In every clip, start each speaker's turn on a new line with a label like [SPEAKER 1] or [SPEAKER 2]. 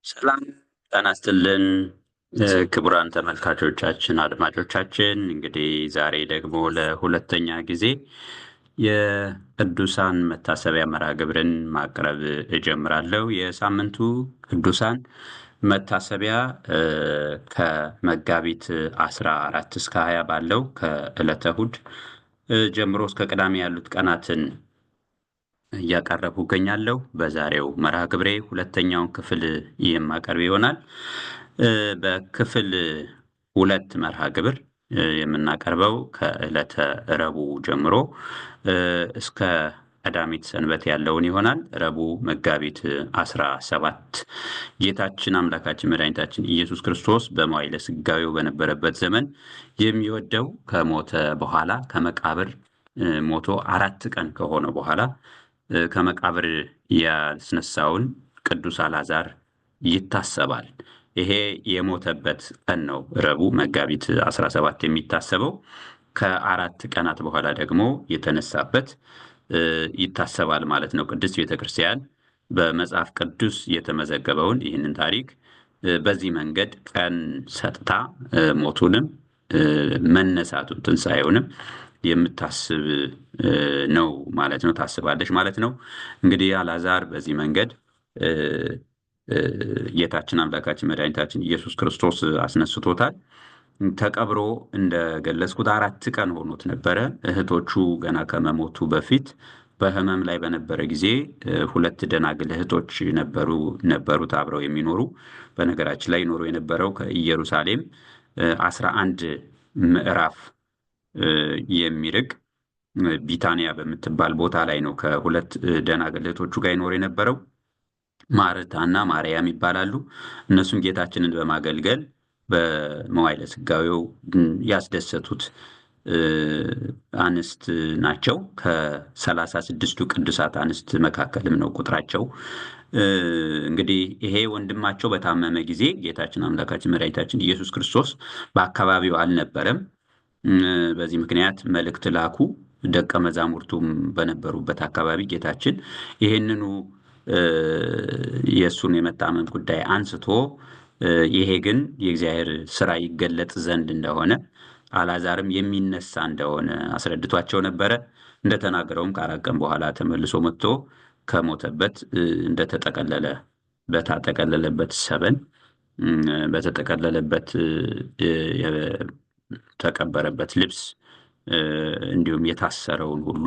[SPEAKER 1] ሰላም ጤና ይስጥልን ክቡራን ተመልካቾቻችን፣ አድማጮቻችን እንግዲህ ዛሬ ደግሞ ለሁለተኛ ጊዜ የቅዱሳን መታሰቢያ መርሃ ግብርን ማቅረብ እጀምራለሁ። የሳምንቱ ቅዱሳን መታሰቢያ ከመጋቢት 14 እስከ 20 ባለው ከዕለተ እሑድ ጀምሮ እስከ ቅዳሜ ያሉት ቀናትን እያቀረብኩ እገኛለሁ። በዛሬው መርሃ ግብሬ ሁለተኛውን ክፍል የማቀርብ ይሆናል። በክፍል ሁለት መርሃ ግብር የምናቀርበው ከዕለተ ረቡዕ ጀምሮ እስከ ቀዳሚት ሰንበት ያለውን ይሆናል። ረቡዕ መጋቢት 17 ጌታችን አምላካችን መድኃኒታችን ኢየሱስ ክርስቶስ በመዋዕለ ሥጋዌው በነበረበት ዘመን የሚወደው ከሞተ በኋላ ከመቃብር ሞቶ 4 ቀን ከሆነ በኋላ ከመቃብር ያስነሳውን ቅዱስ አልዓዛር ይታሰባል። ይሄ የሞተበት ቀን ነው ረቡዕ መጋቢት 17 የሚታሰበው። ከ4 ቀናት በኋላ ደግሞ የተነሳበት ይታሰባል ማለት ነው። ቅድስት ቤተ ክርስቲያን በመጽሐፍ ቅዱስ የተመዘገበውን ይህንን ታሪክ በዚህ መንገድ ቀን ሰጥታ ሞቱንም መነሳቱን ትንሣኤውንም የምታስብ ነው ማለት ነው። ታስባለች ማለት ነው። እንግዲህ አልዓዛር በዚህ መንገድ ጌታችን አምላካችን መድኃኒታችን ኢየሱስ ክርስቶስ አስነስቶታል። ተቀብሮ እንደገለጽኩት 4 ቀን ሆኖት ነበረ። እህቶቹ ገና ከመሞቱ በፊት በሕመም ላይ በነበረ ጊዜ 2 ደናግል እህቶች ነበሩት አብረው የሚኖሩ። በነገራችን ላይ ይኖሩ የነበረው ከኢየሩሳሌም 11 ምዕራፍ የሚርቅ ቢታንያ በምትባል ቦታ ላይ ነው ከ2 ደናግል እህቶቹ ጋር ይኖር የነበረው። ማርታና ማርያም ይባላሉ። እነሱም ጌታችንን በማገልገል በመዋዕለ ሥጋዌው ያስደሰቱት አንስት ናቸው። ከ36ቱ ቅዱሳት አንስት መካከልም ነው ቁጥራቸው። እንግዲህ ይሄ ወንድማቸው በታመመ ጊዜ ጌታችን አምላካችን መድኃኒታችን ኢየሱስ ክርስቶስ በአካባቢው አልነበረም። በዚህ ምክንያት መልእክት ላኩ። ደቀ መዛሙርቱም በነበሩበት አካባቢ ጌታችን ይህንኑ የእሱን የመታመም ጉዳይ አንስቶ ይሄ ግን የእግዚአብሔር ስራ ይገለጥ ዘንድ እንደሆነ አልዓዛርም የሚነሳ እንደሆነ አስረድቷቸው ነበረ። እንደተናገረውም ከ4 ቀን በኋላ ተመልሶ መጥቶ ከሞተበት እንደተጠቀለለ በተጠቀለለበት ሰበን በተጠቀለለበት የተቀበረበት ልብስ እንዲሁም የታሰረውን ሁሉ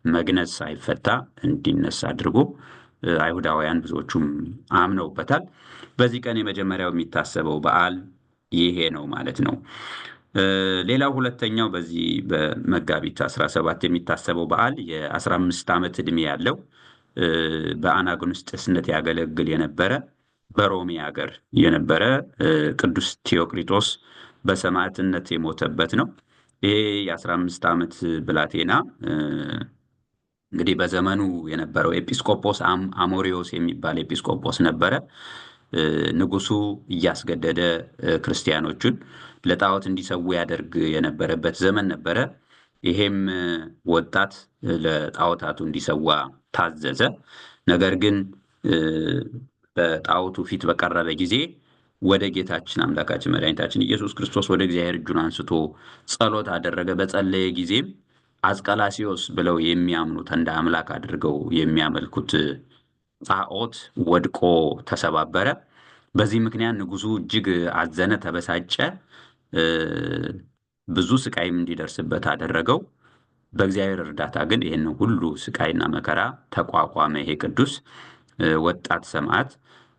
[SPEAKER 1] መግነዝ ሳይፈታ እንዲነሳ አድርጎ አይሁዳውያን ብዙዎቹም አምነውበታል። በዚህ ቀን የመጀመሪያው የሚታሰበው በዓል ይሄ ነው ማለት ነው። ሌላው ሁለተኛው በዚህ በመጋቢት 17 የሚታሰበው በዓል የ15 ዓመት ዕድሜ ያለው በአናጉንስጥስነት ያገለግል የነበረ በሮሜ ሀገር የነበረ ቅዱስ ቴዎቅሪጦስ በሰማዕትነት የሞተበት ነው። ይሄ የ15 ዓመት ብላቴና እንግዲህ በዘመኑ የነበረው ኤጲስቆጶስ አሞሪዮስ የሚባል ኤጲስቆጶስ ነበረ። ንጉሱ እያስገደደ ክርስቲያኖቹን ለጣዖት እንዲሰዉ ያደርግ የነበረበት ዘመን ነበረ። ይሄም ወጣት ለጣዖታቱ እንዲሰዋ ታዘዘ። ነገር ግን በጣዖቱ ፊት በቀረበ ጊዜ ወደ ጌታችን አምላካችን መድኃኒታችን ኢየሱስ ክርስቶስ ወደ እግዚአብሔር እጁን አንስቶ ጸሎት አደረገ። በጸለየ ጊዜም አስቀላሲዮስ ብለው የሚያምኑት እንደ አምላክ አድርገው የሚያመልኩት ጣዖት ወድቆ ተሰባበረ። በዚህ ምክንያት ንጉሱ እጅግ አዘነ፣ ተበሳጨ። ብዙ ስቃይም እንዲደርስበት አደረገው። በእግዚአብሔር እርዳታ ግን ይህን ሁሉ ስቃይና መከራ ተቋቋመ። ይሄ ቅዱስ ወጣት ሰማዕት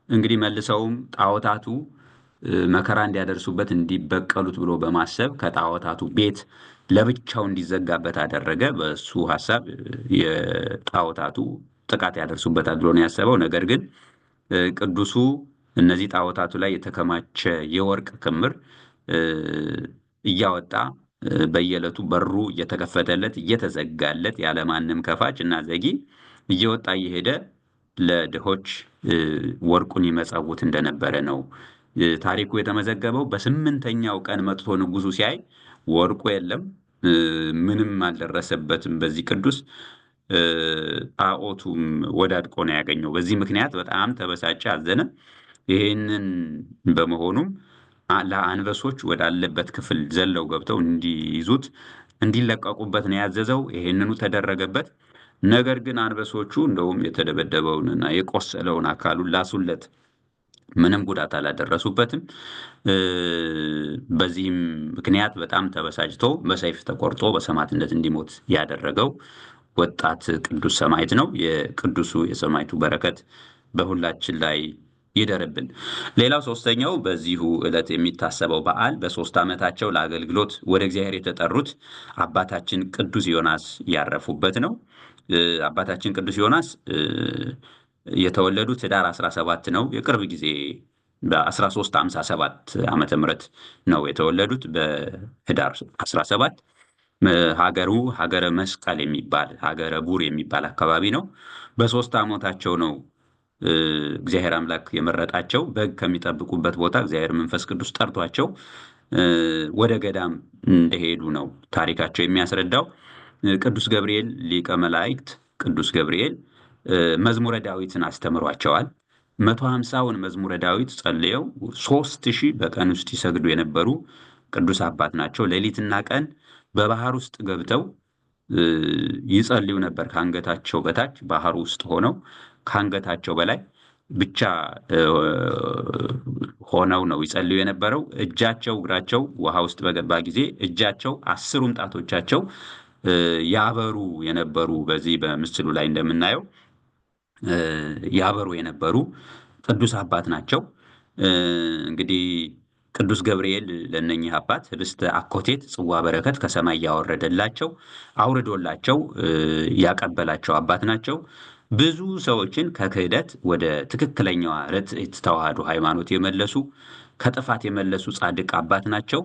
[SPEAKER 1] እንግዲህ መልሰውም ጣዖታቱ መከራ እንዲያደርሱበት እንዲበቀሉት ብሎ በማሰብ ከጣዖታቱ ቤት ለብቻው እንዲዘጋበት አደረገ። በሱ ሐሳብ የጣዖታቱ ጥቃት ያደርሱበታል ብሎ ነው ያሰበው። ነገር ግን ቅዱሱ እነዚህ ጣዖታቱ ላይ የተከማቸ የወርቅ ክምር እያወጣ በየዕለቱ በሩ እየተከፈተለት እየተዘጋለት ያለማንም ከፋች እና ዘጊ እየወጣ እየሄደ ለድሆች ወርቁን ይመጸውት እንደነበረ ነው ታሪኩ የተመዘገበው። በ8ኛው ቀን መጥቶ ንጉሱ ሲያይ ወርቁ የለም፣ ምንም አልደረሰበትም። በዚህ ቅዱስ ጣዖቱም ወዳድቆ ነው ያገኘው። በዚህ ምክንያት በጣም ተበሳጨ፣ አዘነ። ይህንን በመሆኑም ለአንበሶች ወዳለበት ክፍል ዘለው ገብተው እንዲይዙት እንዲለቀቁበት ነው ያዘዘው። ይህንኑ ተደረገበት። ነገር ግን አንበሶቹ እንደውም የተደበደበውንና የቆሰለውን አካሉን ላሱለት። ምንም ጉዳት አላደረሱበትም። በዚህም ምክንያት በጣም ተበሳጭቶ በሰይፍ ተቆርጦ በሰማዕትነት እንዲሞት ያደረገው ወጣት ቅዱስ ሰማዕት ነው። የቅዱሱ የሰማዕቱ በረከት በሁላችን ላይ ይደርብን። ሌላው ሶስተኛው በዚሁ ዕለት የሚታሰበው በዓል በ3 ዓመታቸው ለአገልግሎት ወደ እግዚአብሔር የተጠሩት አባታችን ቅዱስ ዮናስ ያረፉበት ነው። አባታችን ቅዱስ ዮናስ የተወለዱት ህዳር 17 ነው። የቅርብ ጊዜ በ1357 ዓመተ ምህረት ነው የተወለዱት። በህዳር 17 ሀገሩ ሀገረ መስቀል የሚባል ሀገረ ቡር የሚባል አካባቢ ነው። በ3 ዓመታቸው ነው እግዚአብሔር አምላክ የመረጣቸው። በግ ከሚጠብቁበት ቦታ እግዚአብሔር መንፈስ ቅዱስ ጠርቷቸው ወደ ገዳም እንደሄዱ ነው ታሪካቸው የሚያስረዳው። ቅዱስ ገብርኤል ሊቀ መላእክት ቅዱስ ገብርኤል መዝሙረ ዳዊትን አስተምሯቸዋል። 150ውን መዝሙረ ዳዊት ጸልየው 3000 በቀን ውስጥ ይሰግዱ የነበሩ ቅዱስ አባት ናቸው። ሌሊትና ቀን በባህር ውስጥ ገብተው ይጸልዩ ነበር። ከአንገታቸው በታች ባህር ውስጥ ሆነው ከአንገታቸው በላይ ብቻ ሆነው ነው ይጸልዩ የነበረው። እጃቸው እግራቸው ውሃ ውስጥ በገባ ጊዜ እጃቸው 10ሩም ጣቶቻቸው ያበሩ የነበሩ በዚህ በምስሉ ላይ እንደምናየው ያበሩ የነበሩ ቅዱስ አባት ናቸው። እንግዲህ ቅዱስ ገብርኤል ለእነኚህ አባት ህብስተ አኮቴት ጽዋ በረከት ከሰማይ ያወረደላቸው አውርዶላቸው ያቀበላቸው አባት ናቸው። ብዙ ሰዎችን ከክህደት ወደ ትክክለኛዋ ርትዕት ተዋህዶ ሃይማኖት የመለሱ ከጥፋት የመለሱ ጻድቅ አባት ናቸው።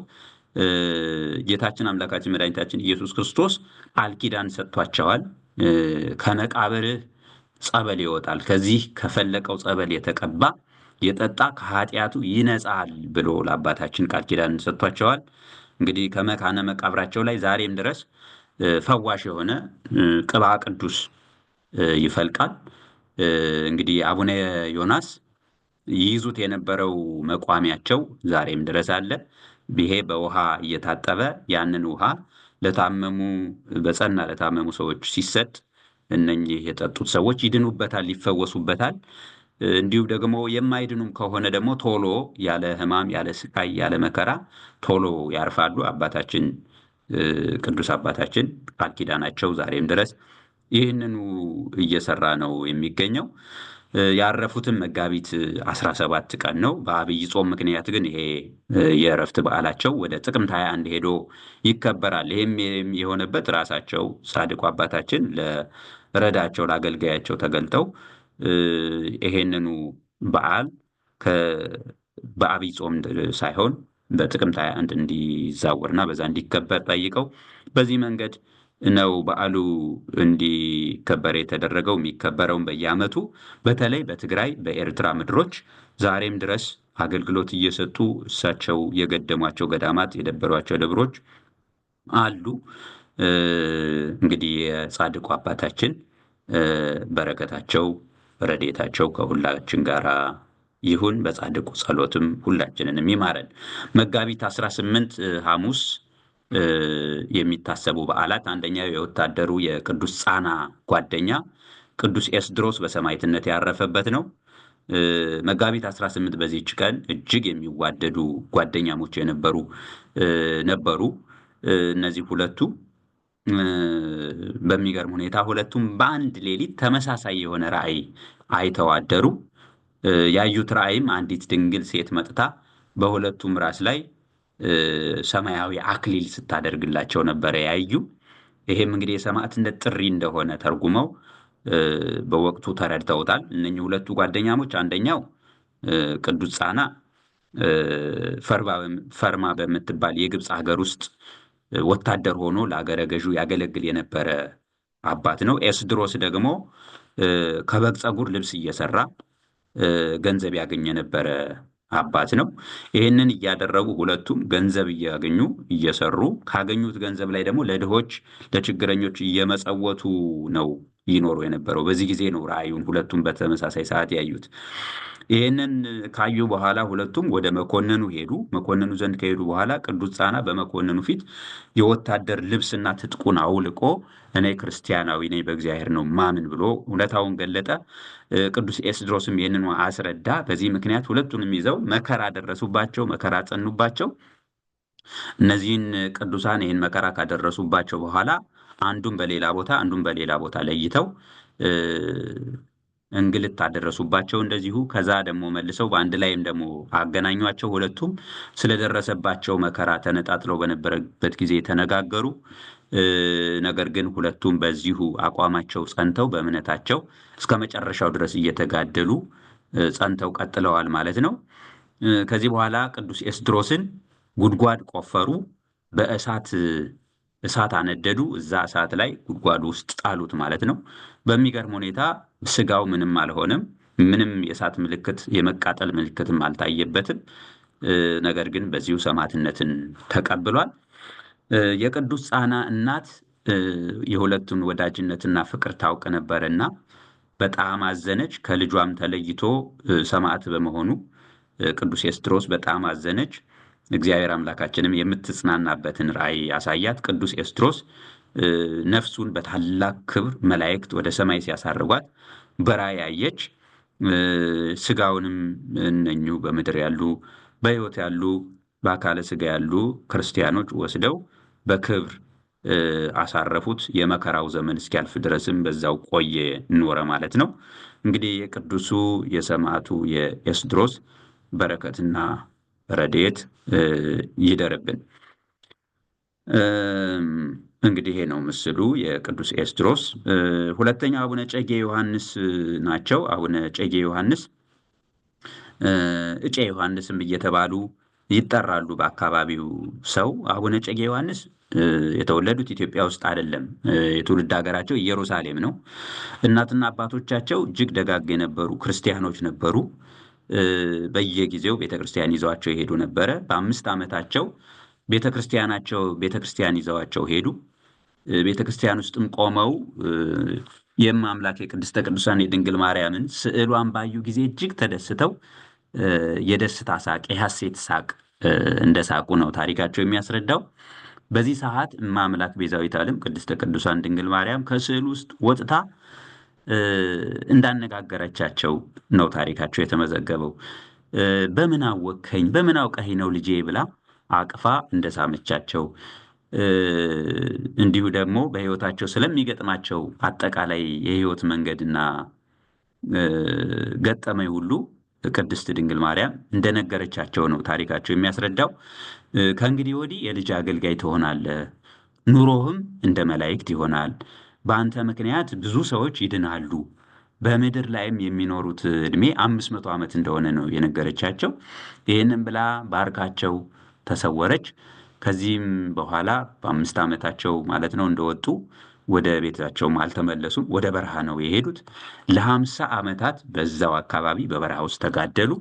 [SPEAKER 1] ጌታችን አምላካችን መድኃኒታችን ኢየሱስ ክርስቶስ ቃል ኪዳን ሰጥቷቸዋል። ከመቃብርህ ጸበል ይወጣል፣ ከዚህ ከፈለቀው ጸበል የተቀባ የጠጣ ከኃጢአቱ ይነጻል ብሎ ለአባታችን ቃል ኪዳን ሰጥቷቸዋል። እንግዲህ ከመካነ መቃብራቸው ላይ ዛሬም ድረስ ፈዋሽ የሆነ ቅባ ቅዱስ ይፈልቃል። እንግዲህ አቡነ ዮናስ ይይዙት የነበረው መቋሚያቸው ዛሬም ድረስ አለ። ይሄ በውሃ እየታጠበ ያንን ውሃ ለታመሙ በጸና ለታመሙ ሰዎች ሲሰጥ እነኚህ የጠጡት ሰዎች ይድኑበታል፣ ይፈወሱበታል። እንዲሁም ደግሞ የማይድኑም ከሆነ ደግሞ ቶሎ ያለ ሕማም ያለ ስቃይ ያለ መከራ ቶሎ ያርፋሉ። አባታችን ቅዱስ አባታችን ቃል ኪዳናቸው ዛሬም ድረስ ይህንኑ እየሰራ ነው የሚገኘው። ያረፉትም መጋቢት 17 ቀን ነው። በአብይ ጾም ምክንያት ግን ይሄ የእረፍት በዓላቸው ወደ ጥቅምት 21 ሄዶ ይከበራል። ይህም የሆነበት ራሳቸው ጻድቁ አባታችን ለረዳቸው ለአገልጋያቸው ተገልጠው ይሄንኑ በዓል በአብይ ጾም ሳይሆን በጥቅምት 21 እንዲዛወርና በዛ እንዲከበር ጠይቀው በዚህ መንገድ ነው በዓሉ እንዲከበር የተደረገው። የሚከበረውን በየዓመቱ በተለይ በትግራይ በኤርትራ ምድሮች ዛሬም ድረስ አገልግሎት እየሰጡ እሳቸው የገደሟቸው ገዳማት የደበሯቸው ደብሮች አሉ። እንግዲህ የጻድቁ አባታችን በረከታቸው ረድኤታቸው ከሁላችን ጋር ይሁን። በጻድቁ ጸሎትም ሁላችንንም ይማረን። መጋቢት 18 ሐሙስ የሚታሰቡ በዓላት አንደኛው የወታደሩ የቅዱስ ጻና ጓደኛ ቅዱስ ኤስድሮስ በሰማዕትነት ያረፈበት ነው። መጋቢት 18 በዚህች ቀን እጅግ የሚዋደዱ ጓደኛሞች ነበሩ። እነዚህ ሁለቱ በሚገርም ሁኔታ ሁለቱም በአንድ ሌሊት ተመሳሳይ የሆነ ራእይ አይተው አደሩ። ያዩት ራእይም አንዲት ድንግል ሴት መጥታ በሁለቱም ራስ ላይ ሰማያዊ አክሊል ስታደርግላቸው ነበረ ያዩ። ይሄም እንግዲህ የሰማዕትነት ጥሪ እንደሆነ ተርጉመው በወቅቱ ተረድተውታል። እነኚህ ሁለቱ ጓደኛሞች አንደኛው ቅዱስ ጻና ፈርማ በምትባል የግብፅ ሀገር ውስጥ ወታደር ሆኖ ለአገረ ገዡ ያገለግል የነበረ አባት ነው። ኤስድሮስ ደግሞ ከበግ ፀጉር ልብስ እየሰራ ገንዘብ ያገኘ የነበረ አባት ነው። ይህንን እያደረጉ ሁለቱም ገንዘብ እያገኙ እየሰሩ ካገኙት ገንዘብ ላይ ደግሞ ለድሆች ለችግረኞች እየመጸወቱ ነው ይኖሩ የነበረው። በዚህ ጊዜ ነው ራእዩን ሁለቱም በተመሳሳይ ሰዓት ያዩት። ይህንን ካዩ በኋላ ሁለቱም ወደ መኮንኑ ሄዱ። መኮንኑ ዘንድ ከሄዱ በኋላ ቅዱስ ጻና በመኮንኑ ፊት የወታደር ልብስና ትጥቁን አውልቆ እኔ ክርስቲያናዊ ነኝ በእግዚአብሔር ነው ማምን ብሎ እውነታውን ገለጠ። ቅዱስ ኤስድሮስም ይህንን አስረዳ። በዚህ ምክንያት ሁለቱንም ይዘው መከራ ደረሱባቸው፣ መከራ ጸኑባቸው። እነዚህን ቅዱሳን ይህን መከራ ካደረሱባቸው በኋላ አንዱን በሌላ ቦታ አንዱን በሌላ ቦታ ለይተው እንግልት አደረሱባቸው እንደዚሁ። ከዛ ደግሞ መልሰው በአንድ ላይም ደግሞ አገናኟቸው። ሁለቱም ስለደረሰባቸው መከራ ተነጣጥለው በነበረበት ጊዜ ተነጋገሩ። ነገር ግን ሁለቱም በዚሁ አቋማቸው ጸንተው በእምነታቸው እስከ መጨረሻው ድረስ እየተጋደሉ ጸንተው ቀጥለዋል ማለት ነው። ከዚህ በኋላ ቅዱስ ኤስድሮስን ጉድጓድ ቆፈሩ፣ እሳት አነደዱ። እዛ እሳት ላይ ጉድጓዱ ውስጥ ጣሉት ማለት ነው። በሚገርም ሁኔታ ስጋው ምንም አልሆነም። ምንም የእሳት ምልክት የመቃጠል ምልክትም አልታየበትም። ነገር ግን በዚሁ ሰማዕትነትን ተቀብሏል። የቅዱስ ጻና እናት የሁለቱን ወዳጅነትና ፍቅር ታውቅ ነበርና በጣም አዘነች። ከልጇም ተለይቶ ሰማዕት በመሆኑ ቅዱስ ኤስድሮስ በጣም አዘነች። እግዚአብሔር አምላካችንም የምትጽናናበትን ራእይ ያሳያት። ቅዱስ ኤስድሮስ ነፍሱን በታላቅ ክብር መላእክት ወደ ሰማይ ሲያሳርጓት በራእይ አየች። ስጋውንም እነኙ በምድር ያሉ በሕይወት ያሉ በአካለ ስጋ ያሉ ክርስቲያኖች ወስደው በክብር አሳረፉት። የመከራው ዘመን እስኪያልፍ ድረስም በዛው ቆየ ኖረ ማለት ነው። እንግዲህ የቅዱሱ የሰማዕቱ የኤስድሮስ በረከትና ረድኤት ይደርብን። እንግዲህ ይሄ ነው ምስሉ የቅዱስ ኤስድሮስ። ሁለተኛው አቡነ እጨጌ ዮሐንስ ናቸው። አቡነ እጨጌ ዮሐንስ እጨ ዮሐንስም እየተባሉ ይጠራሉ በአካባቢው ሰው። አቡነ እጨጌ ዮሐንስ የተወለዱት ኢትዮጵያ ውስጥ አይደለም። የትውልድ ሀገራቸው ኢየሩሳሌም ነው። እናትና አባቶቻቸው እጅግ ደጋግ የነበሩ ክርስቲያኖች ነበሩ። በየጊዜው ቤተክርስቲያን ይዘዋቸው ይሄዱ ነበረ። በ5 ዓመታቸው ቤተክርስቲያን ይዘዋቸው ሄዱ። ቤተክርስቲያን ውስጥም ቆመው የማምላክ የቅድስተ ቅዱሳን የድንግል ማርያምን ስዕሏን ባዩ ጊዜ እጅግ ተደስተው የደስታ ሳቅ፣ የሐሴት ሳቅ እንደ ሳቁ ነው ታሪካቸው የሚያስረዳው። በዚህ ሰዓት እማምላክ ቤዛዊተ ዓለም ቅድስተ ቅዱሳን ድንግል ማርያም ከስዕል ውስጥ ወጥታ እንዳነጋገረቻቸው ነው ታሪካቸው የተመዘገበው። በምን አወከኝ፣ በምን አውቀኝ ነው ልጄ ብላ አቅፋ እንደሳመቻቸው፣ እንዲሁ ደግሞ በሕይወታቸው ስለሚገጥማቸው አጠቃላይ የሕይወት መንገድና ገጠመኝ ሁሉ ቅድስት ድንግል ማርያም እንደነገረቻቸው ነው ታሪካቸው የሚያስረዳው። ከእንግዲህ ወዲህ የልጅ አገልጋይ ትሆናለህ፣ ኑሮህም እንደ መላእክት ይሆናል፣ በአንተ ምክንያት ብዙ ሰዎች ይድናሉ፣ በምድር ላይም የሚኖሩት ዕድሜ 500 ዓመት እንደሆነ ነው የነገረቻቸው። ይህንን ብላ ባርካቸው ተሰወረች። ከዚህም በኋላ በ5 ዓመታቸው ማለት ነው እንደወጡ ወደ ቤታቸውም አልተመለሱም። ወደ በረሃ ነው የሄዱት። ለ50 ዓመታት በዛው አካባቢ በበረሃ ውስጥ ተጋደሉ።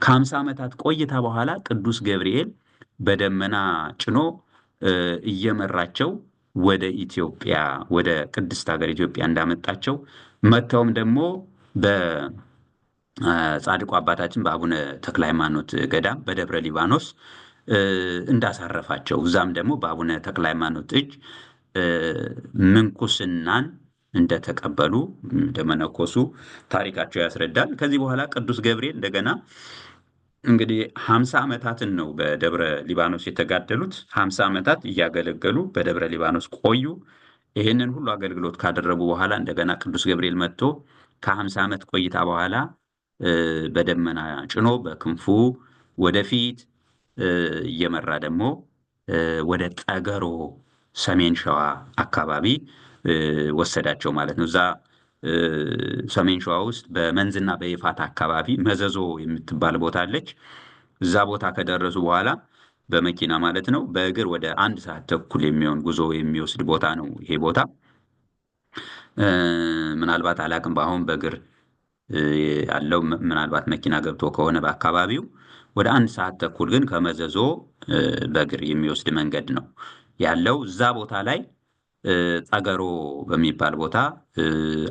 [SPEAKER 1] ከ50 ዓመታት ቆይታ በኋላ ቅዱስ ገብርኤል በደመና ጭኖ እየመራቸው ወደ ኢትዮጵያ ወደ ቅድስት ሀገር ኢትዮጵያ እንዳመጣቸው መጥተውም ደግሞ በጻድቁ አባታችን በአቡነ ተክለ ሃይማኖት ገዳም በደብረ ሊባኖስ እንዳሳረፋቸው፣ እዛም ደግሞ በአቡነ ተክለ ሃይማኖት እጅ ምንኩስናን እንደተቀበሉ እንደመነኮሱ ታሪካቸው ያስረዳል። ከዚህ በኋላ ቅዱስ ገብርኤል እንደገና እንግዲህ 50 ዓመታትን ነው በደብረ ሊባኖስ የተጋደሉት። 50 ዓመታት እያገለገሉ በደብረ ሊባኖስ ቆዩ። ይህንን ሁሉ አገልግሎት ካደረጉ በኋላ እንደገና ቅዱስ ገብርኤል መጥቶ ከ50 ዓመት ቆይታ በኋላ በደመና ጭኖ በክንፉ ወደፊት እየመራ ደግሞ ወደ ጠገሮ ሰሜን ሸዋ አካባቢ ወሰዳቸው ማለት ነው። እዛ ሰሜን ሸዋ ውስጥ በመንዝና በይፋት አካባቢ መዘዞ የምትባል ቦታ አለች። እዛ ቦታ ከደረሱ በኋላ በመኪና ማለት ነው በእግር ወደ 1 ሰዓት ተኩል የሚሆን ጉዞ የሚወስድ ቦታ ነው ይሄ ቦታ። ምናልባት አላቅም በአሁን በእግር ያለው ምናልባት መኪና ገብቶ ከሆነ በአካባቢው ወደ 1 ሰዓት ተኩል ግን ከመዘዞ በእግር የሚወስድ መንገድ ነው ያለው። እዛ ቦታ ላይ ጠገሮ በሚባል ቦታ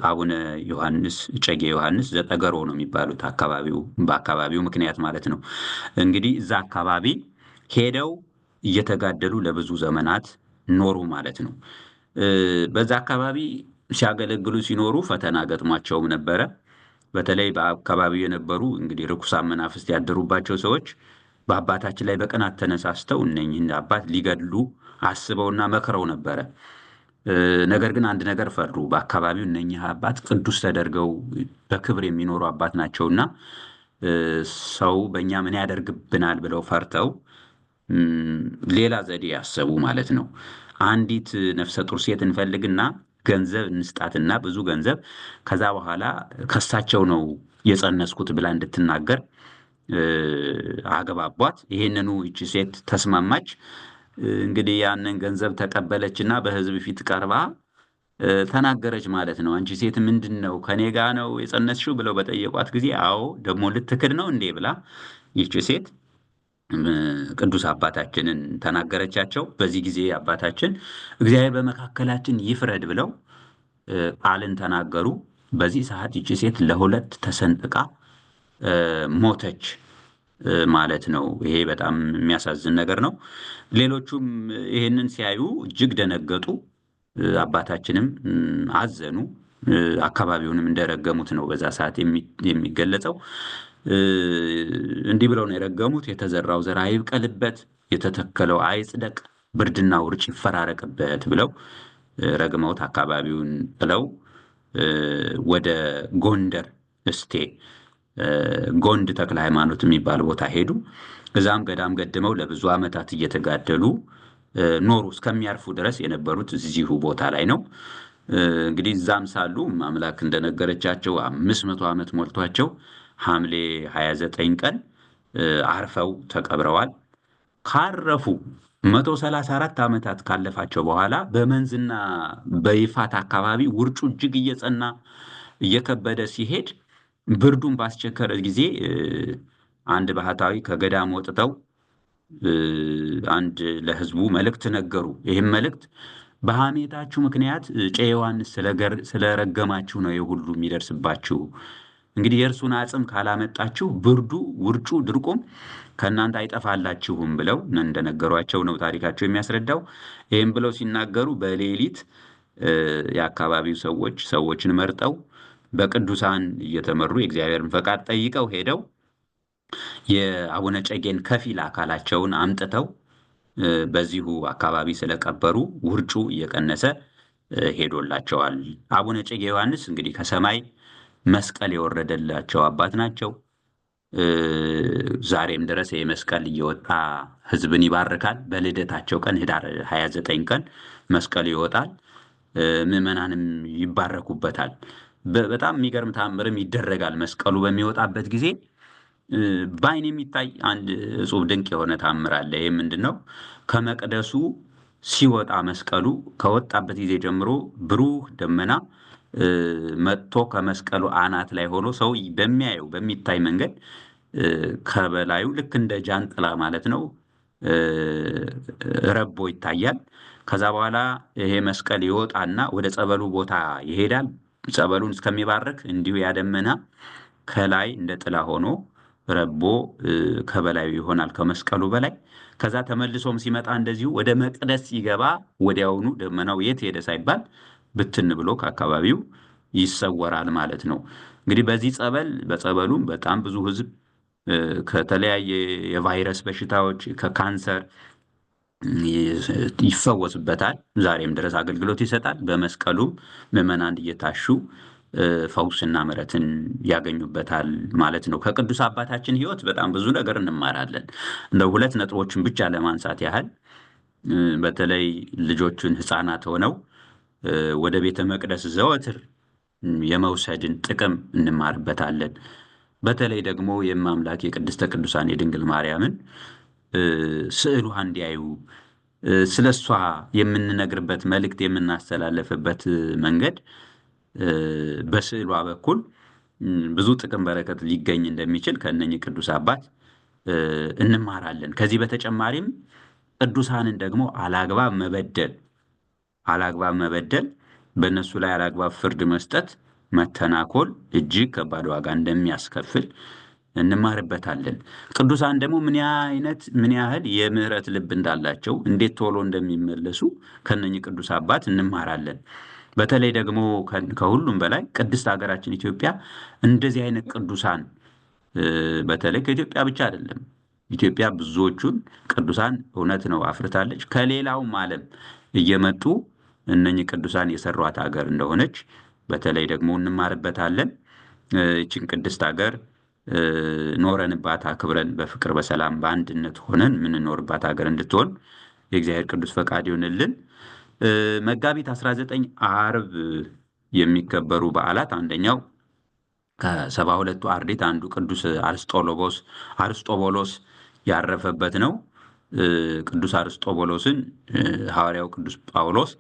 [SPEAKER 1] አቡነ ዮሐንስ እጨጌ ዮሐንስ ዘጠገሮ ነው የሚባሉት በአካባቢው ምክንያት ማለት ነው። እንግዲህ እዛ አካባቢ ሄደው እየተጋደሉ ለብዙ ዘመናት ኖሩ ማለት ነው። በዛ አካባቢ ሲያገለግሉ ሲኖሩ ፈተና ገጥሟቸውም ነበረ። በተለይ በአካባቢው የነበሩ እንግዲህ ርኩሳን መናፍስት ያደሩባቸው ሰዎች በአባታችን ላይ በቅናት ተነሳስተው እነኝህን አባት ሊገድሉ አስበውና መክረው ነበረ። ነገር ግን አንድ ነገር ፈሩ። በአካባቢው እነኝህ አባት ቅዱስ ተደርገው በክብር የሚኖሩ አባት ናቸውና ሰው በእኛ ምን ያደርግብናል ብለው ፈርተው ሌላ ዘዴ ያሰቡ ማለት ነው። አንዲት ነፍሰ ጡር ሴት እንፈልግና ገንዘብ እንስጣትና ብዙ ገንዘብ ከዛ በኋላ ከሳቸው ነው የጸነስኩት ብላ እንድትናገር አገባቧት። ይሄንኑ ይቺ ሴት ተስማማች። እንግዲህ ያንን ገንዘብ ተቀበለችና በሕዝብ ፊት ቀርባ ተናገረች ማለት ነው። አንቺ ሴት ምንድን ነው ከኔ ጋ ነው የጸነስሽው ብለው በጠየቋት ጊዜ አዎ ደግሞ ልትክድ ነው እንዴ ብላ ይቺ ሴት ቅዱስ አባታችንን ተናገረቻቸው። በዚህ ጊዜ አባታችን እግዚአብሔር በመካከላችን ይፍረድ ብለው ቃልን ተናገሩ። በዚህ ሰዓት ይቺ ሴት ለሁለት ተሰንጥቃ ሞተች ማለት ነው። ይሄ በጣም የሚያሳዝን ነገር ነው። ሌሎቹም ይሄንን ሲያዩ እጅግ ደነገጡ። አባታችንም አዘኑ። አካባቢውንም እንደረገሙት ነው በዛ ሰዓት የሚገለጸው። እንዲህ ብለው ነው የረገሙት። የተዘራው ዘር አይብቀልበት፣ የተተከለው አይጽደቅ፣ ብርድና ውርጭ ይፈራረቅበት ብለው ረግመውት አካባቢውን ጥለው ወደ ጎንደር እስቴ ጎንድ ተክለ ሃይማኖት የሚባል ቦታ ሄዱ። እዛም ገዳም ገድመው ለብዙ ዓመታት እየተጋደሉ ኖሩ። እስከሚያርፉ ድረስ የነበሩት እዚሁ ቦታ ላይ ነው። እንግዲህ እዛም ሳሉ አምላክ እንደነገረቻቸው 500 ዓመት ሞልቷቸው ሐምሌ 29 ቀን አርፈው ተቀብረዋል። ካረፉ 134 ዓመታት ካለፋቸው በኋላ በመንዝና በይፋት አካባቢ ውርጩ እጅግ እየጸና እየከበደ ሲሄድ ብርዱን ባስቸከረ ጊዜ አንድ ባህታዊ ከገዳም ወጥተው አንድ ለሕዝቡ መልእክት ነገሩ። ይህም መልእክት በሐሜታችሁ ምክንያት እጨ ዮሐንስ ስለረገማችሁ ነው የሁሉ የሚደርስባችሁ። እንግዲህ የእርሱን አጽም ካላመጣችሁ ብርዱ፣ ውርጩ፣ ድርቁም ከእናንተ አይጠፋላችሁም ብለው እንደነገሯቸው ነው ታሪካቸው የሚያስረዳው። ይህም ብለው ሲናገሩ በሌሊት የአካባቢው ሰዎችን መርጠው በቅዱሳን እየተመሩ የእግዚአብሔርን ፈቃድ ጠይቀው ሄደው የአቡነ እጨጌን ከፊል አካላቸውን አምጥተው በዚሁ አካባቢ ስለቀበሩ ውርጩ እየቀነሰ ሄዶላቸዋል። አቡነ እጨጌ ዮሐንስ እንግዲህ ከሰማይ መስቀል የወረደላቸው አባት ናቸው። ዛሬም ድረስ ይህ መስቀል እየወጣ ሕዝብን ይባርካል። በልደታቸው ቀን ህዳር 29 ቀን መስቀል ይወጣል። ምዕመናንም ይባረኩበታል። በጣም የሚገርም ተአምርም ይደረጋል። መስቀሉ በሚወጣበት ጊዜ በዓይን የሚታይ አንድ እጹብ ድንቅ የሆነ ተአምር አለ። ይህ ምንድን ነው? ከመቅደሱ ሲወጣ መስቀሉ ከወጣበት ጊዜ ጀምሮ ብሩህ ደመና መጥቶ ከመስቀሉ አናት ላይ ሆኖ ሰው በሚያየው በሚታይ መንገድ ከበላዩ ልክ እንደ ጃንጥላ ማለት ነው ረቦ ይታያል። ከዛ በኋላ ይሄ መስቀል ይወጣና ወደ ጸበሉ ቦታ ይሄዳል። ጸበሉን እስከሚባርክ እንዲሁ ያደመና ከላይ እንደ ጥላ ሆኖ ረቦ ከበላዩ ይሆናል ከመስቀሉ በላይ። ከዛ ተመልሶም ሲመጣ እንደዚሁ ወደ መቅደስ ሲገባ ወዲያውኑ ደመናው የት ሄደ ሳይባል ብትን ብሎ ከአካባቢው ይሰወራል ማለት ነው። እንግዲህ በዚህ በጸበሉም በጣም ብዙ ሕዝብ ከተለያየ የቫይረስ በሽታዎች ከካንሰር ይፈወስበታል። ዛሬም ድረስ አገልግሎት ይሰጣል። በመስቀሉም ምዕመናን እየታሹ ፈውስና ምሕረትን ያገኙበታል ማለት ነው። ከቅዱስ አባታችን ሕይወት በጣም ብዙ ነገር እንማራለን። እንደ ሁለት ነጥቦችን ብቻ ለማንሳት ያህል በተለይ ልጆቹን ሕፃናት ሆነው ወደ ቤተ መቅደስ ዘወትር የመውሰድን ጥቅም እንማርበታለን። በተለይ ደግሞ የማምላክ የቅድስተ ቅዱሳን የድንግል ማርያምን ስዕሏ እንዲያዩ ስለ እሷ የምንነግርበት መልእክት የምናስተላለፍበት መንገድ በስዕሏ በኩል ብዙ ጥቅም በረከት ሊገኝ እንደሚችል ከእነኚህ ቅዱስ አባት እንማራለን። ከዚህ በተጨማሪም ቅዱሳንን ደግሞ አላግባብ መበደል አላግባብ መበደል፣ በእነሱ ላይ አላግባብ ፍርድ መስጠት፣ መተናኮል እጅግ ከባድ ዋጋ እንደሚያስከፍል እንማርበታለን። ቅዱሳን ደግሞ ምን ያህል የምህረት ልብ እንዳላቸው፣ እንዴት ቶሎ እንደሚመለሱ ከነኚህ ቅዱስ አባት እንማራለን። በተለይ ደግሞ ከሁሉም በላይ ቅድስት ሀገራችን ኢትዮጵያ እንደዚህ አይነት ቅዱሳን በተለይ ከኢትዮጵያ ብቻ አይደለም፣ ኢትዮጵያ ብዙዎቹን ቅዱሳን እውነት ነው አፍርታለች። ከሌላውም ዓለም እየመጡ እነኚህ ቅዱሳን የሰሯት ሀገር እንደሆነች በተለይ ደግሞ እንማርበታለን። ይችን ቅድስት ሀገር ኖረንባት አክብረን በፍቅር በሰላም በአንድነት ሆነን የምንኖርባት ሀገር እንድትሆን የእግዚአብሔር ቅዱስ ፈቃድ ይሆንልን። መጋቢት 19 ዓርብ የሚከበሩ በዓላት አንደኛው ከ72ቱ አርድእት አንዱ ቅዱስ አርስጦቦሎስ ያረፈበት ነው። ቅዱስ አርስጦቦሎስን ሐዋርያው ቅዱስ ጳውሎስ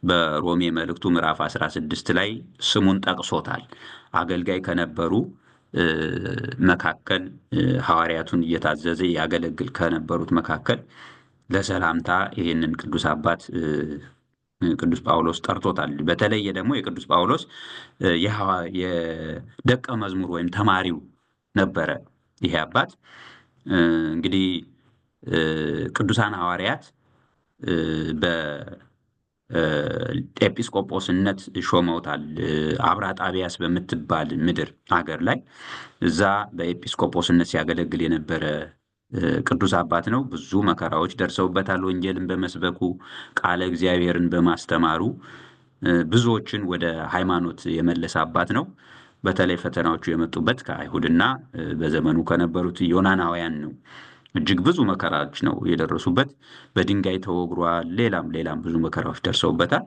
[SPEAKER 1] በሮሜ መልእክቱ ምዕራፍ 16 ላይ ስሙን ጠቅሶታል። አገልጋይ ከነበሩ መካከል ሐዋርያቱን እየታዘዘ ያገለግል ከነበሩት መካከል ለሰላምታ ይህንን ቅዱስ አባት ቅዱስ ጳውሎስ ጠርቶታል። በተለየ ደግሞ የቅዱስ ጳውሎስ የደቀ መዝሙር ወይም ተማሪው ነበረ ይሄ አባት። እንግዲህ ቅዱሳን ሐዋርያት በኤጲስቆጶስነት ሾመውታል። አብራጣቢያስ በምትባል ምድር አገር ላይ እዛ በኤጲስቆጶስነት ሲያገለግል የነበረ ቅዱስ አባት ነው። ብዙ መከራዎች ደርሰውበታል። ወንጌልን በመስበኩ ቃለ እግዚአብሔርን በማስተማሩ ብዙዎችን ወደ ሃይማኖት የመለሰ አባት ነው። በተለይ ፈተናዎቹ የመጡበት ከአይሁድና በዘመኑ ከነበሩት ዮናናውያን ነው። እጅግ ብዙ መከራዎች ነው የደረሱበት። በድንጋይ ተወግሯል። ሌላም ብዙ መከራዎች ደርሰውበታል።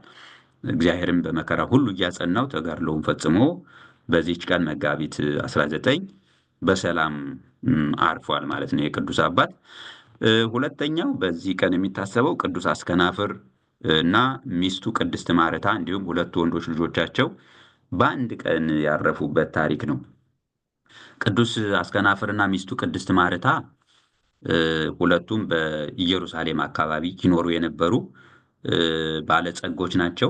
[SPEAKER 1] እግዚአብሔርም በመከራ ሁሉ እያጸናው ተጋድሎውን ፈጽሞ በዚህች ቀን መጋቢት 19 በሰላም አርፏል ማለት ነው የቅዱስ አባት። ሁለተኛው በዚህ ቀን የሚታሰበው ቅዱስ አስከናፍር እና ሚስቱ ቅድስት ማርታ እንዲሁም ሁለቱ ወንዶች ልጆቻቸው በአንድ ቀን ያረፉበት ታሪክ ነው። ቅዱስ አስከናፍርና ሚስቱ ቅድስት ማርታ ሁለቱም በኢየሩሳሌም አካባቢ ይኖሩ የነበሩ ባለጸጎች ናቸው።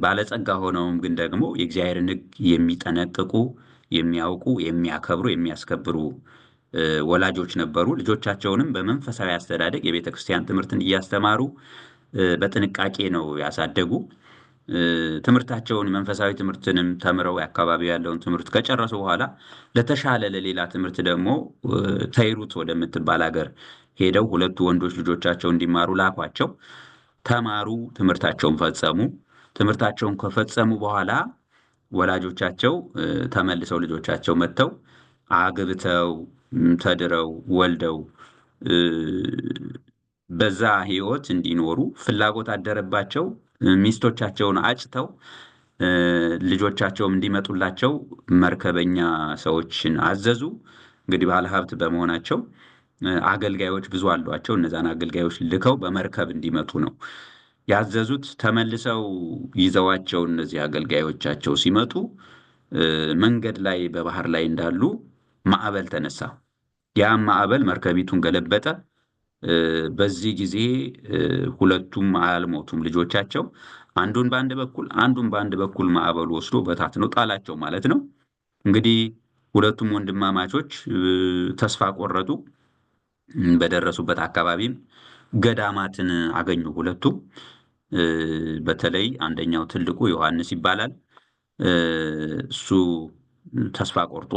[SPEAKER 1] ባለጸጋ ሆነውም ግን ደግሞ የእግዚአብሔርን ሕግ የሚጠነቅቁ የሚያውቁ፣ የሚያከብሩ፣ የሚያስከብሩ ወላጆች ነበሩ። ልጆቻቸውንም በመንፈሳዊ አስተዳደግ የቤተ ክርስቲያን ትምህርትን እያስተማሩ በጥንቃቄ ነው ያሳደጉ። ትምህርታቸውን መንፈሳዊ ትምህርትንም ተምረው የአካባቢው ያለውን ትምህርት ከጨረሱ በኋላ ለተሻለ ለሌላ ትምህርት ደግሞ ተይሩት ወደምትባል ሀገር ሄደው ሁለቱ ወንዶች ልጆቻቸው እንዲማሩ ላኳቸው። ተማሩ፣ ትምህርታቸውን ፈጸሙ። ትምህርታቸውን ከፈጸሙ በኋላ ወላጆቻቸው ተመልሰው ልጆቻቸው መጥተው አግብተው ተድረው ወልደው በዛ ሕይወት እንዲኖሩ ፍላጎት አደረባቸው። ሚስቶቻቸውን አጭተው ልጆቻቸውም እንዲመጡላቸው መርከበኛ ሰዎችን አዘዙ። እንግዲህ ባለ ሀብት በመሆናቸው አገልጋዮች ብዙ አሏቸው። እነዛን አገልጋዮች ልከው በመርከብ እንዲመጡ ነው ያዘዙት። ተመልሰው ይዘዋቸው እነዚህ አገልጋዮቻቸው ሲመጡ መንገድ ላይ በባህር ላይ እንዳሉ ማዕበል ተነሳ። ያም ማዕበል መርከቢቱን ገለበጠ። በዚህ ጊዜ ሁለቱም አልሞቱም ልጆቻቸው። አንዱን በአንድ በኩል አንዱን በአንድ በኩል ማዕበሉ ወስዶ በታትኖ ጣላቸው ማለት ነው። እንግዲህ ሁለቱም ወንድማማቾች ተስፋ ቆረጡ። በደረሱበት አካባቢም ገዳማትን አገኙ። ሁለቱም በተለይ አንደኛው ትልቁ ዮሐንስ ይባላል። እሱ ተስፋ ቆርጦ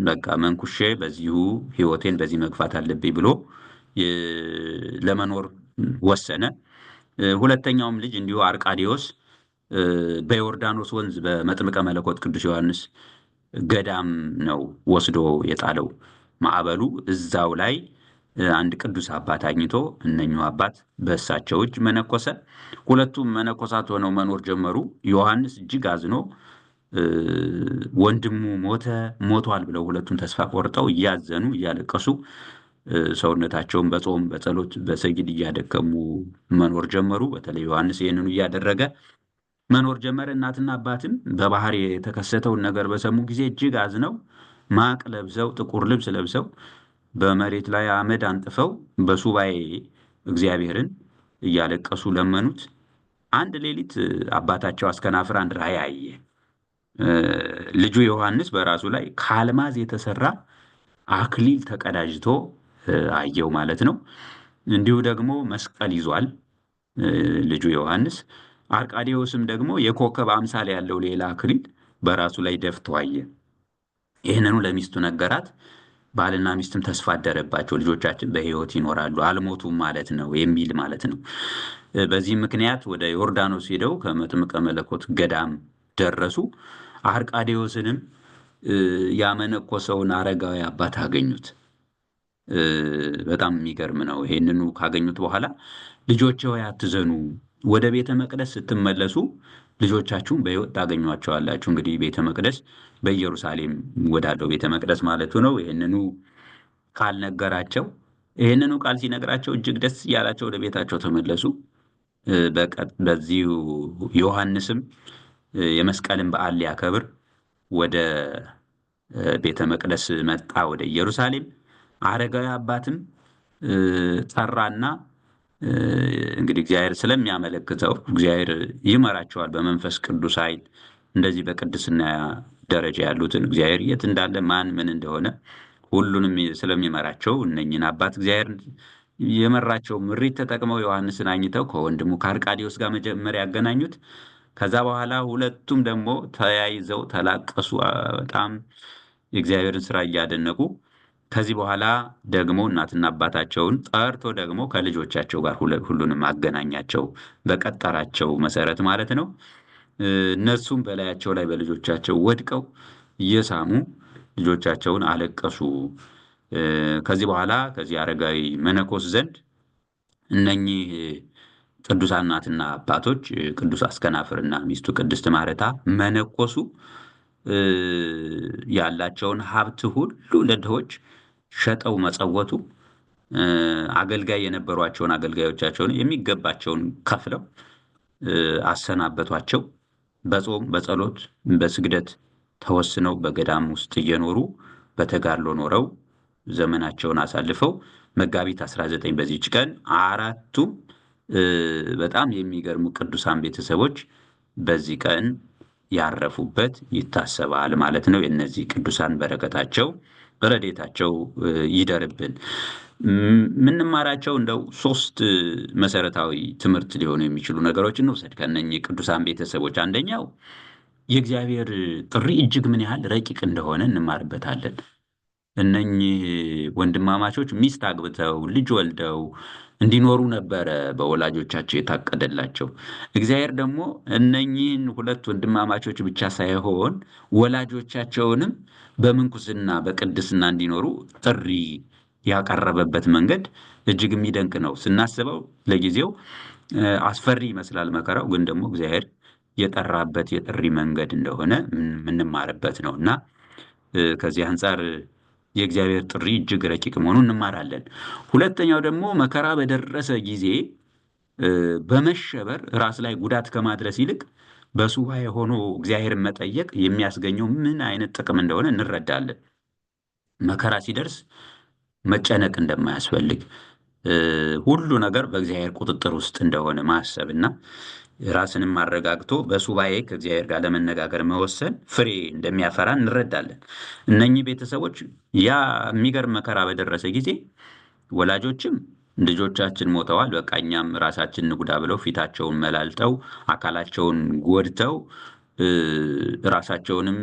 [SPEAKER 1] በቃ መንኩሼ በዚሁ ሕይወቴን በዚህ መግፋት አለብኝ ብሎ ለመኖር ወሰነ። ሁለተኛውም ልጅ እንዲሁ አርቃዲዮስ በዮርዳኖስ ወንዝ በመጥምቀ መለኮት ቅዱስ ዮሐንስ ገዳም ነው ወስዶ የጣለው ማዕበሉ። እዛው ላይ አንድ ቅዱስ አባት አግኝቶ እነኚሁ አባት በእሳቸው እጅ መነኮሰ። ሁለቱም መነኮሳት ሆነው መኖር ጀመሩ። ዮሐንስ እጅግ አዝኖ ወንድሙ ሞቷል ብለው ሁለቱም ተስፋ ቆርጠው እያዘኑ እያለቀሱ ሰውነታቸውን በጾም በጸሎት በሰጊድ እያደከሙ መኖር ጀመሩ። በተለይ ዮሐንስ ይህንኑ እያደረገ መኖር ጀመረ። እናትና አባትም በባህር የተከሰተውን ነገር በሰሙ ጊዜ እጅግ አዝነው ማቅ ለብሰው ጥቁር ልብስ ለብሰው በመሬት ላይ አመድ አንጥፈው በሱባኤ እግዚአብሔርን እያለቀሱ ለመኑት። አንድ ሌሊት አባታቸው አስከናፍር አንድ ራእይ አየ። ልጁ ዮሐንስ በራሱ ላይ ከአልማዝ የተሰራ አክሊል ተቀዳጅቶ አየው ማለት ነው። እንዲሁ ደግሞ መስቀል ይዟል ልጁ ዮሐንስ። አርቃዴዎስም ደግሞ የኮከብ አምሳል ያለው ሌላ አክሊል በራሱ ላይ ደፍቶ አየ። ይህንኑ ለሚስቱ ነገራት። ባልና ሚስትም ተስፋ አደረባቸው። ልጆቻችን በሕይወት ይኖራሉ አልሞቱም ማለት ነው የሚል ማለት ነው። በዚህ ምክንያት ወደ ዮርዳኖስ ሄደው ከመጥምቀ መለኮት ገዳም ደረሱ። አርቃዴዎስንም ያመነኮሰውን አረጋዊ አባት አገኙት። በጣም የሚገርም ነው። ይሄንኑ ካገኙት በኋላ ልጆቼ ሆይ አትዘኑ፣ ወደ ቤተ መቅደስ ስትመለሱ ልጆቻችሁን በሕይወት ታገኟቸዋላችሁ። እንግዲህ ቤተ መቅደስ በኢየሩሳሌም ወዳለው ቤተ መቅደስ ማለቱ ነው። ይህንኑ ቃል ነገራቸው። ይህንኑ ቃል ሲነግራቸው እጅግ ደስ እያላቸው ወደ ቤታቸው ተመለሱ። በዚሁ ዮሐንስም የመስቀልን በዓል ሊያከብር ወደ ቤተ መቅደስ መጣ፣ ወደ ኢየሩሳሌም። አረጋዊ አባትም ጠራና እንግዲህ እግዚአብሔር ስለሚያመለክተው እግዚአብሔር ይመራቸዋል በመንፈስ ቅዱስ ኃይል። እንደዚህ በቅድስና ደረጃ ያሉትን እግዚአብሔር የት እንዳለ ማን ምን እንደሆነ ሁሉንም ስለሚመራቸው እነኝን አባት እግዚአብሔር የመራቸው ምሪት ተጠቅመው ዮሐንስን አኝተው ከወንድሙ ከአርቃዴዎስ ጋር መጀመሪያ ያገናኙት። ከዛ በኋላ ሁለቱም ደግሞ ተያይዘው ተላቀሱ፣ በጣም የእግዚአብሔርን ስራ እያደነቁ። ከዚህ በኋላ ደግሞ እናትና አባታቸውን ጠርቶ ደግሞ ከልጆቻቸው ጋር ሁሉንም አገናኛቸው፣ በቀጠራቸው መሰረት ማለት ነው። እነሱም በላያቸው ላይ በልጆቻቸው ወድቀው እየሳሙ ልጆቻቸውን አለቀሱ። ከዚህ በኋላ ከዚህ አረጋዊ መነኮስ ዘንድ እነኚህ ቅዱሳን እናትና አባቶች ቅዱስ አስከናፍርና ሚስቱ ቅድስት ማረታ መነኮሱ። ያላቸውን ሀብት ሁሉ ለድሆች ሸጠው መጸወቱ። አገልጋይ የነበሯቸውን አገልጋዮቻቸውን የሚገባቸውን ከፍለው አሰናበቷቸው። በጾም በጸሎት በስግደት ተወስነው በገዳም ውስጥ እየኖሩ በተጋድሎ ኖረው ዘመናቸውን አሳልፈው መጋቢት 19 በዚች ቀን አራቱም በጣም የሚገርሙ ቅዱሳን ቤተሰቦች በዚህ ቀን ያረፉበት ይታሰባል ማለት ነው። የእነዚህ ቅዱሳን በረከታቸው ረድኤታቸው ይደርብን። የምንማራቸው እንደው 3 መሰረታዊ ትምህርት ሊሆኑ የሚችሉ ነገሮችን እንውሰድ ከእነኚህ ቅዱሳን ቤተሰቦች። አንደኛው የእግዚአብሔር ጥሪ እጅግ ምን ያህል ረቂቅ እንደሆነ እንማርበታለን። እነኚህ ወንድማማቾች ሚስት አግብተው ልጅ ወልደው እንዲኖሩ ነበረ በወላጆቻቸው የታቀደላቸው። እግዚአብሔር ደግሞ እነኚህን 2 ወንድማማቾች ብቻ ሳይሆን ወላጆቻቸውንም በምንኩስና በቅድስና እንዲኖሩ ጥሪ ያቀረበበት መንገድ እጅግ የሚደንቅ ነው። ስናስበው ለጊዜው አስፈሪ ይመስላል መከራው፣ ግን ደግሞ እግዚአብሔር የጠራበት የጥሪ መንገድ እንደሆነ የምንማርበት ነው እና ከዚህ አንጻር የእግዚአብሔር ጥሪ እጅግ ረቂቅ መሆኑን እንማራለን። ሁለተኛው ደግሞ መከራ በደረሰ ጊዜ በመሸበር ራስ ላይ ጉዳት ከማድረስ ይልቅ በሱባኤ ሆኖ እግዚአብሔርን መጠየቅ የሚያስገኘው ምን አይነት ጥቅም እንደሆነ እንረዳለን። መከራ ሲደርስ መጨነቅ እንደማያስፈልግ፣ ሁሉ ነገር በእግዚአብሔር ቁጥጥር ውስጥ እንደሆነ ማሰብ እና ራስንም አረጋግቶ በሱባኤ ከእግዚአብሔር ጋር ለመነጋገር መወሰን ፍሬ እንደሚያፈራ እንረዳለን። እነኚህ ቤተሰቦች ያ የሚገርም መከራ በደረሰ ጊዜ ወላጆችም ልጆቻችን ሞተዋል፣ በቃ እኛም ራሳችን ንጉዳ ብለው ፊታቸውን መላልጠው አካላቸውን ጎድተው ራሳቸውንም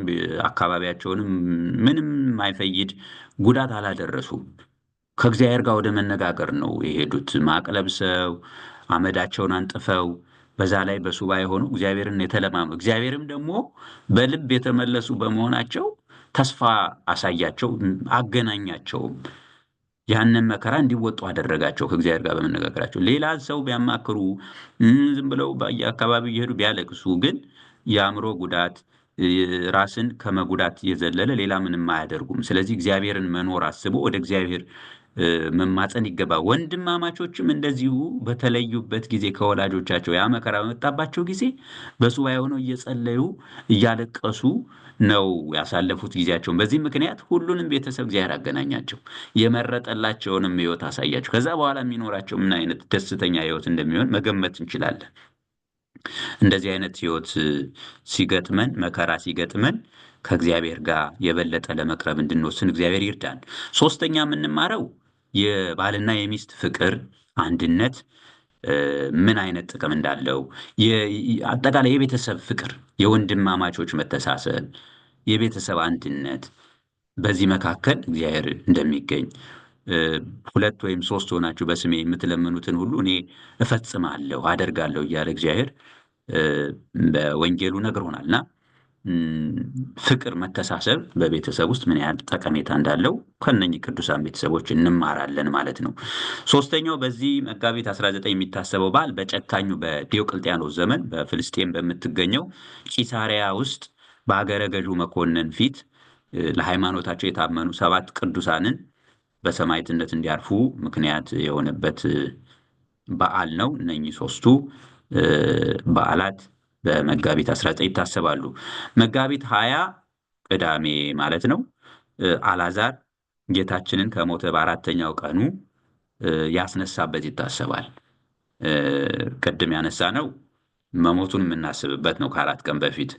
[SPEAKER 1] አካባቢያቸውንም ምንም የማይፈይድ ጉዳት አላደረሱም። ከእግዚአብሔር ጋር ወደ መነጋገር ነው የሄዱት። ማቅ ለብሰው አመዳቸውን አንጥፈው በዛ ላይ በሱባኤ ሆነው እግዚአብሔርን የተለማመዱ፣ እግዚአብሔርም ደግሞ በልብ የተመለሱ በመሆናቸው ተስፋ አሳያቸው፣ አገናኛቸውም። ያንን መከራ እንዲወጡ አደረጋቸው ከእግዚአብሔር ጋር በመነጋገራቸው። ሌላ ሰው ቢያማክሩ ዝም ብለው በየአካባቢው እየሄዱ ቢያለቅሱ ግን የአእምሮ ጉዳት ራስን ከመጉዳት የዘለለ ሌላ ምንም አያደርጉም። ስለዚህ እግዚአብሔርን መኖር አስቦ ወደ እግዚአብሔር መማፀን ይገባ። ወንድማማቾችም እንደዚሁ በተለዩበት ጊዜ ከወላጆቻቸው ያ መከራ በመጣባቸው ጊዜ በሱባኤ ሆነው እየጸለዩ እያለቀሱ ነው ያሳለፉት ጊዜያቸውን። በዚህ ምክንያት ሁሉንም ቤተሰብ እግዚአብሔር አገናኛቸው፣ የመረጠላቸውንም ሕይወት አሳያቸው። ከዛ በኋላ የሚኖራቸው ምን አይነት ደስተኛ ሕይወት እንደሚሆን መገመት እንችላለን። እንደዚህ አይነት ህይወት ሲገጥመን መከራ ሲገጥመን ከእግዚአብሔር ጋር የበለጠ ለመቅረብ እንድንወስን እግዚአብሔር ይርዳን። ሶስተኛ የምንማረው የባልና የሚስት ፍቅር፣ አንድነት ምን አይነት ጥቅም እንዳለው አጠቃላይ የቤተሰብ ፍቅር፣ የወንድማማቾች መተሳሰብ፣ የቤተሰብ አንድነት በዚህ መካከል እግዚአብሔር እንደሚገኝ ሁለት ወይም ሶስት ሆናችሁ በስሜ የምትለምኑትን ሁሉ እኔ እፈጽማለሁ አደርጋለሁ እያለ እግዚአብሔር በወንጌሉ ነግሮናል እና ፍቅር፣ መተሳሰብ በቤተሰብ ውስጥ ምን ያህል ጠቀሜታ እንዳለው ከነኚህ ቅዱሳን ቤተሰቦች እንማራለን ማለት ነው። ሶስተኛው በዚህ መጋቢት 19 የሚታሰበው በዓል በጨካኙ በዲዮቅልጥያኖስ ዘመን በፍልስጤም በምትገኘው ቂሳሪያ ውስጥ በሀገረ ገዡ መኮንን ፊት ለሃይማኖታቸው የታመኑ 7 ቅዱሳንን በሰማዕትነት እንዲያርፉ ምክንያት የሆነበት በዓል ነው። እነኚህ ሶስቱ በዓላት በመጋቢት 19 ይታሰባሉ። መጋቢት 20 ቅዳሜ ማለት ነው። አልዓዛር ጌታችንን ከሞተ በአራተኛው ቀኑ ያስነሳበት ይታሰባል። ቅድም ያነሳ ነው መሞቱን የምናስብበት ነው። ከ4 ቀን በፊት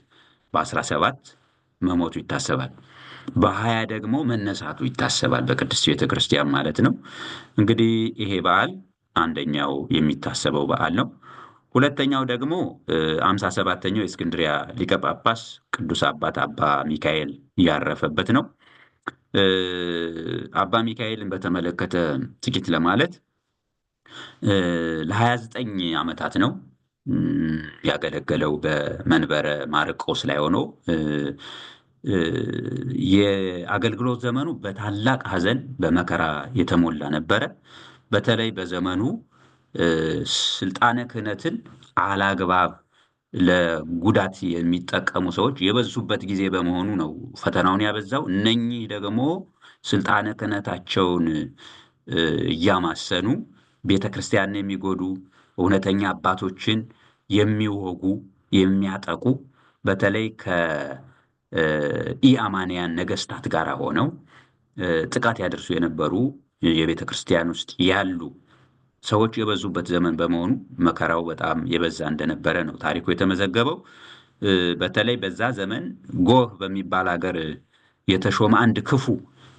[SPEAKER 1] በ17 መሞቱ ይታሰባል። በ20 ደግሞ መነሳቱ ይታሰባል በቅድስት ቤተክርስቲያን ማለት ነው። እንግዲህ ይሄ በዓል አንደኛው የሚታሰበው በዓል ነው። ሁለተኛው ደግሞ 57ኛው የእስክንድሪያ ሊቀ ጳጳስ ቅዱስ አባት አባ ሚካኤል ያረፈበት ነው። አባ ሚካኤልን በተመለከተ ጥቂት ለማለት ለ29 ዓመታት ነው ያገለገለው በመንበረ ማርቆስ ላይ ሆኖ። የአገልግሎት ዘመኑ በታላቅ ሐዘን በመከራ የተሞላ ነበረ። በተለይ በዘመኑ ስልጣነ ክህነትን አላግባብ ለጉዳት የሚጠቀሙ ሰዎች የበዙበት ጊዜ በመሆኑ ነው ፈተናውን ያበዛው። እነኚህ ደግሞ ስልጣነ ክህነታቸውን እያማሰኑ ቤተ ክርስቲያንን የሚጎዱ፣ እውነተኛ አባቶችን የሚወጉ፣ የሚያጠቁ በተለይ ከኢአማንያን ነገስታት ጋር ሆነው ጥቃት ያደርሱ የነበሩ የቤተ ክርስቲያን ውስጥ ያሉ ሰዎች የበዙበት ዘመን በመሆኑ መከራው በጣም የበዛ እንደነበረ ነው ታሪኩ የተመዘገበው። በተለይ በዛ ዘመን ጎህ በሚባል ሀገር የተሾመ አንድ ክፉ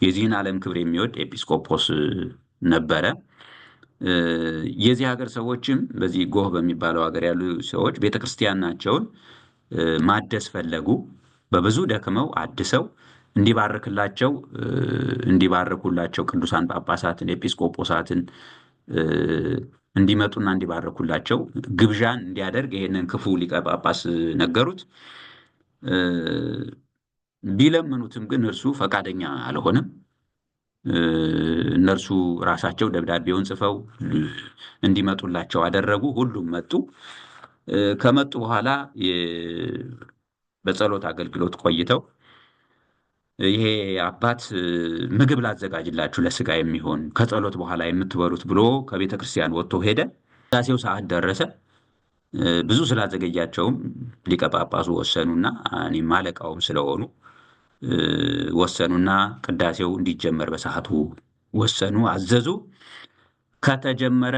[SPEAKER 1] የዚህን ዓለም ክብር የሚወድ ኤጲስቆጶስ ነበረ። የዚህ ሀገር ሰዎችም በዚህ ጎህ በሚባለው ሀገር ያሉ ሰዎች ቤተክርስቲያናቸውን ማደስ ፈለጉ። በብዙ ደክመው አድሰው እንዲባርኩላቸው ቅዱሳን ጳጳሳትን ኤጲስቆጶሳትን እንዲመጡና እንዲባርኩላቸው ግብዣን እንዲያደርግ ይሄንን ክፉ ሊቀ ጳጳስ ነገሩት። ቢለምኑትም ግን እርሱ ፈቃደኛ አልሆነም። እነርሱ ራሳቸው ደብዳቤውን ጽፈው እንዲመጡላቸው አደረጉ። ሁሉም መጡ። ከመጡ በኋላ በጸሎት አገልግሎት ቆይተው ይሄ አባት ምግብ ላዘጋጅላችሁ ለስጋ የሚሆን ከጸሎት በኋላ የምትበሉት ብሎ ከቤተ ክርስቲያን ወጥቶ ሄደ። ቅዳሴው ሰዓት ደረሰ። ብዙ ስላዘገያቸውም ሊቀ ጳጳሱ ወሰኑና እኔም አለቃውም ስለሆኑ ወሰኑና ቅዳሴው እንዲጀመር በሰዓቱ ወሰኑ፣ አዘዙ። ከተጀመረ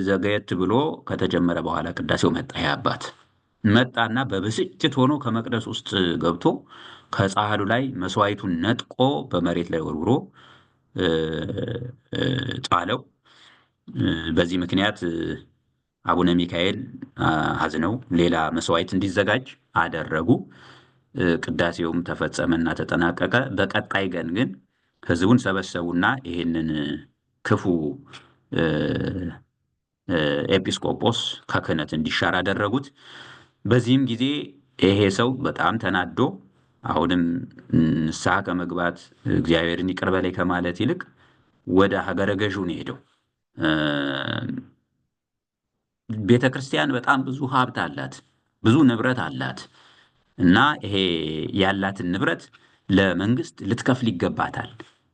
[SPEAKER 1] ዘገየት ብሎ ከተጀመረ በኋላ ቅዳሴው መጣ። ይሄ አባት መጣና በብስጭት ሆኖ ከመቅደስ ውስጥ ገብቶ ከጻሕሉ ላይ መስዋዕቱን ነጥቆ በመሬት ላይ ወርውሮ ጣለው። በዚህ ምክንያት አቡነ ሚካኤል አዝነው ሌላ መስዋዕት እንዲዘጋጅ አደረጉ። ቅዳሴውም ተፈጸመና ተጠናቀቀ። በቀጣይ ቀን ግን ሕዝቡን ሰበሰቡና ይሄንን ክፉ ኤጲስቆጶስ ከክህነት እንዲሻር አደረጉት። በዚህም ጊዜ ይሄ ሰው በጣም ተናዶ አሁንም ንስሐ ከመግባት እግዚአብሔርን ይቅር በለኝ ከማለት ይልቅ ወደ ሀገረ ገዡ ነው ሄደው። ቤተ ክርስቲያን በጣም ብዙ ሀብት አላት፣ ብዙ ንብረት አላት እና ይሄ ያላትን ንብረት ለመንግስት ልትከፍል ይገባታል።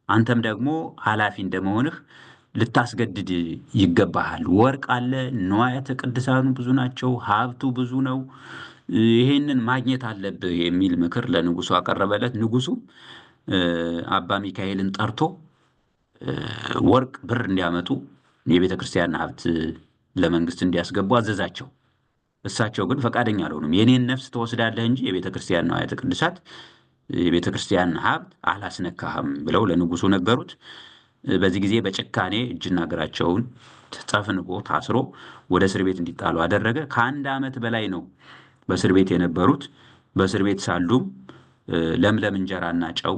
[SPEAKER 1] አንተም ደግሞ ኃላፊ እንደመሆንህ ልታስገድድ ይገባሃል። ወርቅ አለ፣ ንዋያተ ቅድሳኑ ብዙ ናቸው፣ ሀብቱ ብዙ ነው። ይሄንን ማግኘት አለብህ የሚል ምክር ለንጉሱ አቀረበለት። ንጉሱ አባ ሚካኤልን ጠርቶ ወርቅ፣ ብር እንዲያመጡ የቤተ ክርስቲያን ሀብት ለመንግስት እንዲያስገቡ አዘዛቸው። እሳቸው ግን ፈቃደኛ አልሆኑም። የኔን ነፍስ ትወስዳለህ እንጂ የቤተ ክርስቲያን ንዋያተ ቅድሳት፣ የቤተ ክርስቲያን ሀብት አላስነካህም ብለው ለንጉሱ ነገሩት። በዚህ ጊዜ በጭካኔ እጅና እግራቸውን ተጠፍንጎ ታስሮ ወደ እስር ቤት እንዲጣሉ አደረገ። ከአንድ ዓመት በላይ ነው በእስር ቤት የነበሩት። በእስር ቤት ሳሉም ለምለም እንጀራና ጨው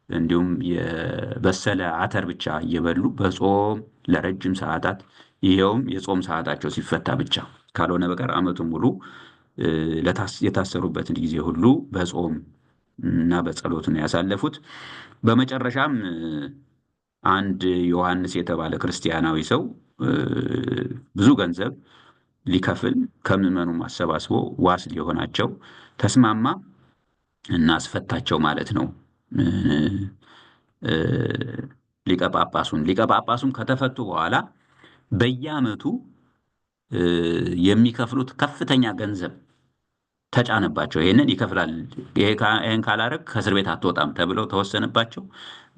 [SPEAKER 1] እንዲሁም የበሰለ አተር ብቻ እየበሉ በጾም ለረጅም ሰዓታት፣ ይኸውም የጾም ሰዓታቸው ሲፈታ ብቻ ካልሆነ በቀር ዓመቱን ሙሉ የታሰሩበትን ጊዜ ሁሉ በጾም እና በጸሎት ነው ያሳለፉት። በመጨረሻም አንድ ዮሐንስ የተባለ ክርስቲያናዊ ሰው ብዙ ገንዘብ ሊከፍል ከምዕመኑም አሰባስቦ ዋስ ሊሆናቸው ተስማማ እና አስፈታቸው ማለት ነው። ሊቀ ጳጳሱን ከተፈቱ በኋላ በየዓመቱ የሚከፍሉት ከፍተኛ ገንዘብ ተጫነባቸው። ይሄንን ይከፍላል፣ ይሄን ካላረግ ከእስር ቤት አትወጣም ተብለው ተወሰነባቸው።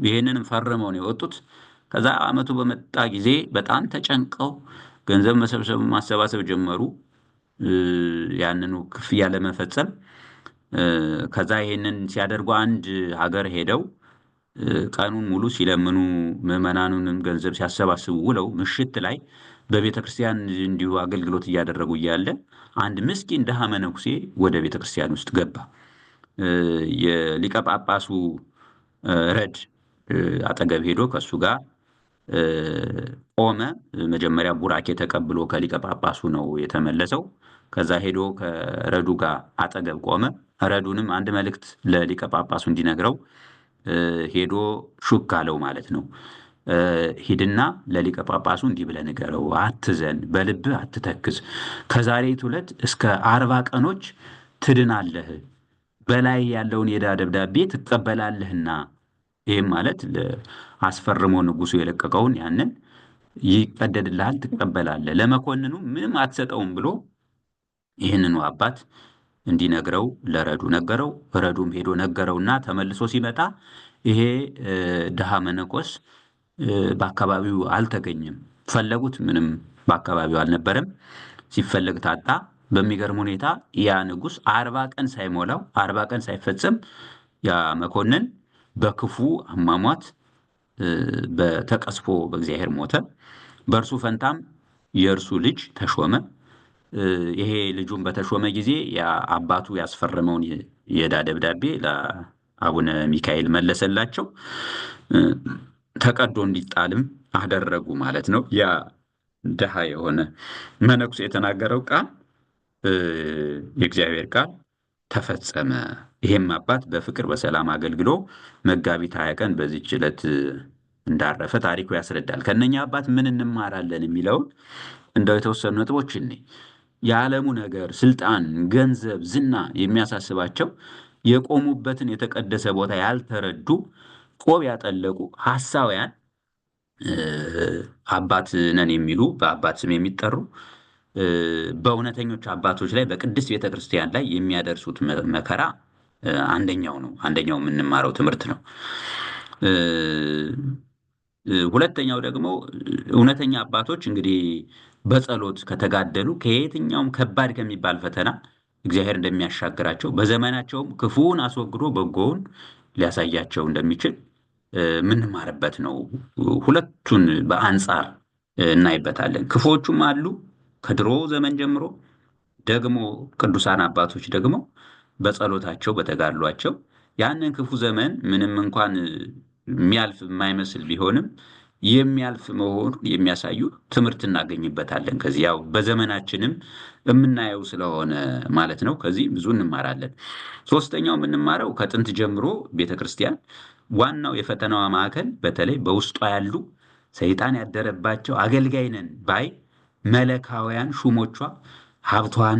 [SPEAKER 1] ይሄንንም ፈርመው ነው የወጡት። ከዛ ዓመቱ በመጣ ጊዜ በጣም ተጨንቀው ገንዘብ ማሰባሰብ ጀመሩ፣ ያንኑ ክፍያ ለመፈጸም። ከዛ ይሄንን ሲያደርጉ አንድ ሀገር ሄደው ቀኑን ሙሉ ሲለምኑ ምዕመናኑንም ገንዘብ ሲያሰባስቡ ውለው ምሽት ላይ በቤተ ክርስቲያን እንዲሁ አገልግሎት እያደረጉ እያለ አንድ ምስኪን ድሃ መነኩሴ ወደ ቤተ ክርስቲያን ውስጥ ገባ። የሊቀ ጳጳሱ ረድ አጠገብ ሄዶ ከእሱ ጋር ቆመ። መጀመሪያ ቡራኬ ተቀብሎ ከሊቀ ጳጳሱ ነው የተመለሰው። ከዛ ሄዶ ከረዱ ጋር አጠገብ ቆመ። ረዱንም አንድ መልእክት ለሊቀ ጳጳሱ እንዲነግረው ሄዶ ሹክ አለው ማለት ነው። ሂድና ለሊቀ ጳጳሱ እንዲህ ብለህ ንገረው፣ አትዘን፣ በልብህ አትተክዝ፣ ከዛሬቱ ዕለት እስከ 40 ቀኖች ትድናለህ፣ በላይ ያለውን የዕዳ ደብዳቤ ትቀበላለህና። ይህም ማለት አስፈርሞ ንጉሱ የለቀቀውን ያንን ይቀደድልሃል፣ ትቀበላለህ፣ ለመኮንኑ ምንም አትሰጠውም ብሎ ይህንኑ አባት እንዲነግረው ለረዱ ነገረው። ረዱም ሄዶ ነገረውና ተመልሶ ሲመጣ ይሄ ድሃ መነኮስ በአካባቢው አልተገኘም። ፈለጉት፣ ምንም በአካባቢው አልነበረም። ሲፈለግ ታጣ። በሚገርም ሁኔታ ያ ንጉሥ 40 ቀን ሳይሞላው 40 ቀን ሳይፈጸም ያ መኮንን በክፉ አሟሟት በተቀስፎ በእግዚአብሔር ሞተ። በእርሱ ፈንታም የእርሱ ልጅ ተሾመ። ይሄ ልጁን በተሾመ ጊዜ አባቱ ያስፈረመውን የዕዳ ደብዳቤ ለአቡነ ሚካኤል መለሰላቸው። ተቀዶ እንዲጣልም አደረጉ ማለት ነው። ያ ድሃ የሆነ መነኩሴ የተናገረው ቃል የእግዚአብሔር ቃል ተፈጸመ። ይሄም አባት በፍቅር በሰላም አገልግሎ መጋቢት 20 ቀን በዚህች ዕለት እንዳረፈ ታሪኩ ያስረዳል። ከነኛ አባት ምን እንማራለን የሚለውን እንደው የተወሰኑ ነጥቦች እኔ የዓለሙ ነገር፣ ስልጣን፣ ገንዘብ፣ ዝና የሚያሳስባቸው የቆሙበትን የተቀደሰ ቦታ ያልተረዱ ቆብ ያጠለቁ ሐሳውያን አባት ነን የሚሉ በአባት ስም የሚጠሩ በእውነተኞች አባቶች ላይ በቅድስት ቤተክርስቲያን ላይ የሚያደርሱት መከራ አንደኛው ነው። አንደኛው የምንማረው ትምህርት ነው። ሁለተኛው ደግሞ እውነተኛ አባቶች እንግዲህ በጸሎት ከተጋደሉ ከየትኛውም ከባድ ከሚባል ፈተና እግዚአብሔር እንደሚያሻግራቸው በዘመናቸውም ክፉውን አስወግዶ በጎውን ሊያሳያቸው እንደሚችል የምንማርበት ነው። ሁለቱን በአንጻር እናይበታለን። ክፉዎቹም አሉ ከድሮ ዘመን ጀምሮ፣ ደግሞ ቅዱሳን አባቶች ደግሞ በጸሎታቸው በተጋድሏቸው ያንን ክፉ ዘመን ምንም እንኳን የሚያልፍ የማይመስል ቢሆንም የሚያልፍ መሆኑን የሚያሳዩ ትምህርት እናገኝበታለን። ከዚህ ያው በዘመናችንም የምናየው ስለሆነ ማለት ነው። ከዚህ ብዙ እንማራለን። ሶስተኛው የምንማረው ከጥንት ጀምሮ ቤተክርስቲያን ዋናው የፈተናዋ ማዕከል በተለይ በውስጧ ያሉ ሰይጣን ያደረባቸው አገልጋይ ነን ባይ መለካውያን ሹሞቿ ሀብቷን፣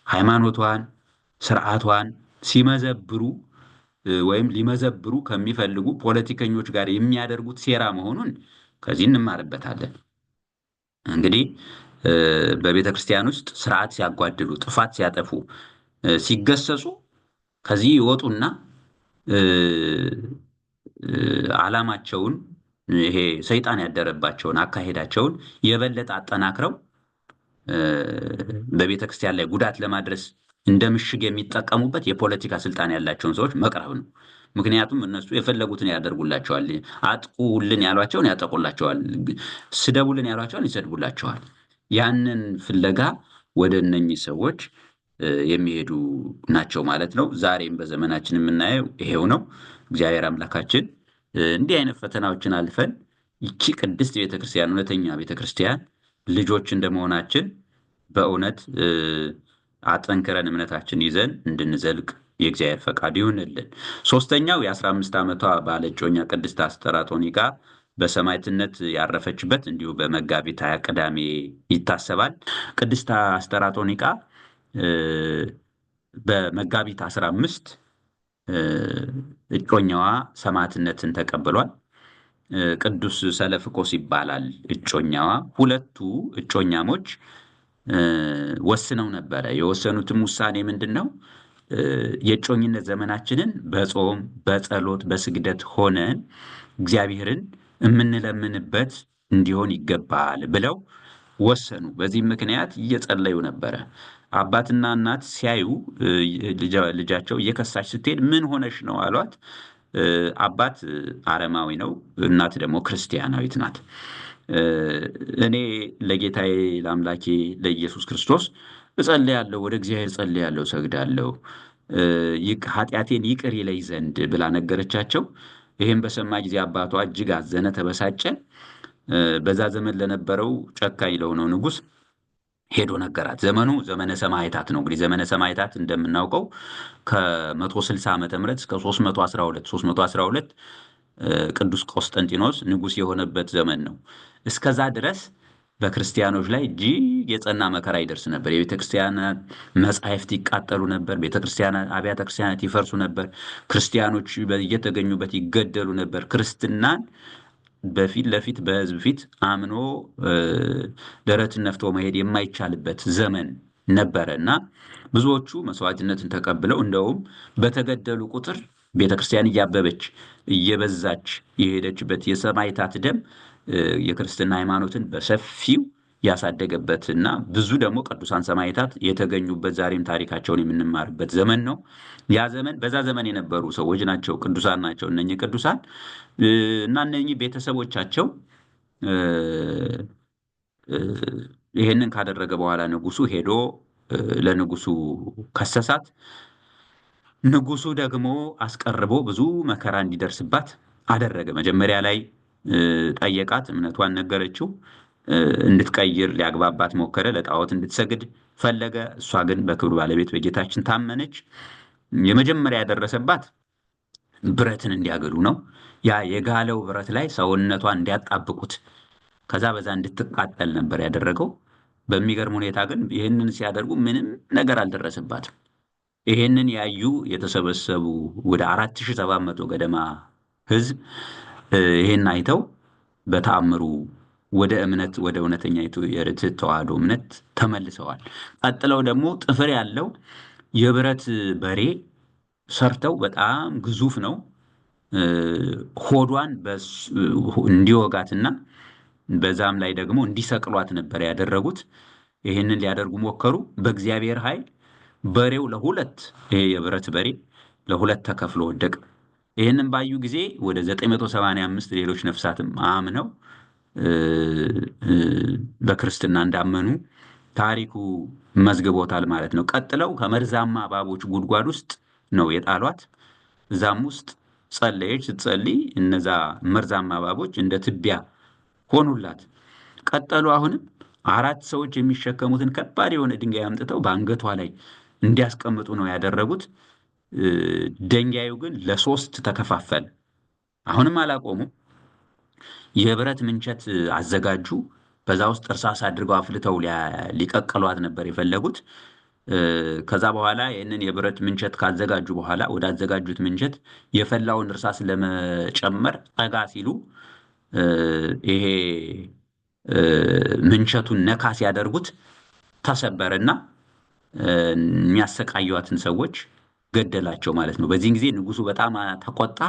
[SPEAKER 1] ሃይማኖቷን፣ ስርዓቷን ሲመዘብሩ ወይም ሊመዘብሩ ከሚፈልጉ ፖለቲከኞች ጋር የሚያደርጉት ሴራ መሆኑን ከዚህ እንማርበታለን። እንግዲህ በቤተ ክርስቲያን ውስጥ ስርዓት ሲያጓድሉ፣ ጥፋት ሲያጠፉ ሲገሰጹ ከዚህ ይወጡና ዓላማቸውን ይሄ ሰይጣን ያደረባቸውን አካሄዳቸውን የበለጠ አጠናክረው በቤተ ክርስቲያን ላይ ጉዳት ለማድረስ እንደ ምሽግ የሚጠቀሙበት የፖለቲካ ስልጣን ያላቸውን ሰዎች መቅረብ ነው። ምክንያቱም እነሱ የፈለጉትን ያደርጉላቸዋል። አጥቁልን ያሏቸውን ያጠቁላቸዋል። ስደቡልን ያሏቸውን ይሰድቡላቸዋል። ያንን ፍለጋ ወደ እነኚህ ሰዎች የሚሄዱ ናቸው ማለት ነው። ዛሬም በዘመናችን የምናየው ይሄው ነው። እግዚአብሔር አምላካችን እንዲህ አይነት ፈተናዎችን አልፈን ይቺ ቅድስት ቤተክርስቲያን እውነተኛ ቤተክርስቲያን ልጆች እንደመሆናችን በእውነት አጠንክረን እምነታችን ይዘን እንድንዘልቅ የእግዚአብሔር ፈቃድ ይሁንልን። ሶስተኛው የ15 ዓመቷ ባለጮኛ ቅድስት አስተራጦኒቃ በሰማዕትነት ያረፈችበት እንዲሁ በመጋቢት 20 ቅዳሜ ይታሰባል። ቅድስት አስተራጦኒቃ በመጋቢት 15 እጮኛዋ ሰማዕትነትን ተቀብሏል። ቅዱስ ሰለፍኮስ ይባላል እጮኛዋ። ሁለቱ እጮኛሞች ወስነው ነበረ። የወሰኑትም ውሳኔ ምንድን ነው? የእጮኝነት ዘመናችንን በጾም በጸሎት በስግደት ሆነን እግዚአብሔርን የምንለምንበት እንዲሆን ይገባል ብለው ወሰኑ። በዚህም ምክንያት እየጸለዩ ነበረ። አባትና እናት ሲያዩ ልጃቸው እየከሳች ስትሄድ ምን ሆነሽ ነው አሏት። አባት አረማዊ ነው፣ እናት ደግሞ ክርስቲያናዊት ናት። እኔ ለጌታዬ ለአምላኬ ለኢየሱስ ክርስቶስ እጸልያለሁ፣ ወደ እግዚአብሔር እጸልያለሁ፣ እሰግዳለሁ ኃጢአቴን ይቅር ይለኝ ዘንድ ብላ ነገረቻቸው። ይህም በሰማ ጊዜ አባቷ እጅግ አዘነ፣ ተበሳጨ። በዛ ዘመን ለነበረው ጨካኝ ለሆነው ንጉሥ ሄዶ ነገራት። ዘመኑ ዘመነ ሰማዕታት ነው። እንግዲህ ዘመነ ሰማዕታት እንደምናውቀው ከ160 ዓመተ ምህረት እስከ 312 ቅዱስ ቆስጠንጢኖስ ንጉሥ የሆነበት ዘመን ነው። እስከዛ ድረስ በክርስቲያኖች ላይ እጅግ የጸና መከራ ይደርስ ነበር። የቤተ ክርስቲያናት መጻሕፍት ይቃጠሉ ነበር። አብያተ ክርስቲያናት ይፈርሱ ነበር። ክርስቲያኖች እየተገኙበት ይገደሉ ነበር። ክርስትናን በፊት ለፊት በሕዝብ ፊት አምኖ ደረትን ነፍቶ መሄድ የማይቻልበት ዘመን ነበረ እና ብዙዎቹ መስዋዕትነትን ተቀብለው እንደውም በተገደሉ ቁጥር ቤተክርስቲያን እያበበች እየበዛች የሄደችበት የሰማዕታት ደም የክርስትና ሃይማኖትን በሰፊው ያሳደገበት እና ብዙ ደግሞ ቅዱሳን ሰማዕታት የተገኙበት ዛሬም ታሪካቸውን የምንማርበት ዘመን ነው። ያ ዘመን በዛ ዘመን የነበሩ ሰዎች ናቸው፣ ቅዱሳን ናቸው እነኚህ ቅዱሳን እና እነኚህ ቤተሰቦቻቸው ይሄንን ካደረገ በኋላ ንጉሱ ሄዶ ለንጉሱ ከሰሳት። ንጉሱ ደግሞ አስቀርቦ ብዙ መከራ እንዲደርስባት አደረገ። መጀመሪያ ላይ ጠየቃት፣ እምነቷን ነገረችው። እንድትቀይር ሊያግባባት ሞከረ። ለጣዖት እንድትሰግድ ፈለገ። እሷ ግን በክብር ባለቤት በጌታችን ታመነች። የመጀመሪያ ያደረሰባት ብረትን እንዲያገሉ ነው። ያ የጋለው ብረት ላይ ሰውነቷን እንዲያጣብቁት ከዛ በዛ እንድትቃጠል ነበር ያደረገው። በሚገርም ሁኔታ ግን ይህንን ሲያደርጉ ምንም ነገር አልደረሰባትም። ይህንን ያዩ የተሰበሰቡ ወደ 4700 ገደማ ሕዝብ ይህን አይተው በተአምሩ ወደ እውነተኛ የርትዕት ተዋሕዶ እምነት ተመልሰዋል። ቀጥለው ደግሞ ጥፍር ያለው የብረት በሬ ሰርተው በጣም ግዙፍ ነው፣ ሆዷን እንዲወጋትና በዛም ላይ ደግሞ እንዲሰቅሏት ነበር ያደረጉት። ይህንን ሊያደርጉ ሞከሩ። በእግዚአብሔር ኃይል በሬው ለሁለት፣ ይሄ የብረት በሬ ለሁለት ተከፍሎ ወደቀ። ይህንን ባዩ ጊዜ ወደ 985 ሌሎች ነፍሳትም አምነው በክርስትና እንዳመኑ ታሪኩ መዝግቦታል ማለት ነው። ቀጥለው ከመርዛማ እባቦች ጉድጓድ ውስጥ ነው የጣሏት። እዛም ውስጥ ጸለየች። ስትጸልይ እነዛ መርዛማ እባቦች እንደ ትቢያ ሆኑላት። ቀጠሉ። አሁንም 4 ሰዎች የሚሸከሙትን ከባድ የሆነ ድንጋይ አምጥተው በአንገቷ ላይ እንዲያስቀምጡ ነው ያደረጉት። ድንጋዩ ግን ለ3 ተከፋፈለ። አሁንም አላቆሙ። የብረት ምንቸት አዘጋጁ። በዛ ውስጥ እርሳስ አድርገው አፍልተው ሊቀቅሏት ነበር የፈለጉት። ከዛ በኋላ ይህንን የብረት ምንቸት ካዘጋጁ በኋላ ወደ አዘጋጁት ምንቸት የፈላውን እርሳስ ለመጨመር ጠጋ ሲሉ ይሄ ምንቸቱን ነካ ሲያደርጉት ተሰበረና የሚያሰቃዩዋትን ሰዎች ገደላቸው ማለት ነው። በዚህን ጊዜ ንጉሱ በጣም ተቆጣ።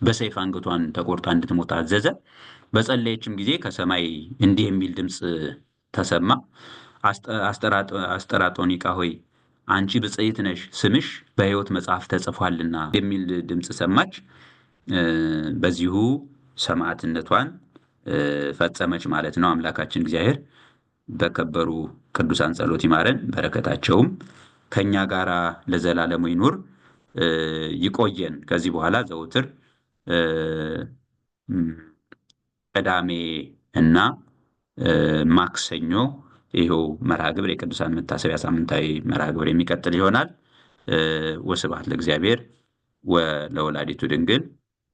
[SPEAKER 1] በሰይፍ አንገቷን ተቆርጣ እንድትሞት አዘዘ። በጸለየችም ጊዜ ከሰማይ እንዲህ የሚል ድምፅ ተሰማ። አስጠራጦኒቃ ሆይ አንቺ ብፅዕት ነሽ፣ ስምሽ በሕይወት መጽሐፍ ተጽፏልና የሚል ድምፅ ሰማች። በዚሁ ሰማዕትነቷን ፈጸመች ማለት ነው። አምላካችን እግዚአብሔር በከበሩ ቅዱሳን ጸሎት ይማረን፣ በረከታቸውም ከኛ ጋር ለዘላለሙ ይኑር ይቆየን። ከዚህ በኋላ ዘውትር ቅዳሜ እና ማክሰኞ ይኸው መርሃ ግብር የቅዱሳን መታሰቢያ ሳምንታዊ መርሃ ግብር የሚቀጥል ይሆናል። ወስብሐት ለእግዚአብሔር ወለወላዲቱ ድንግል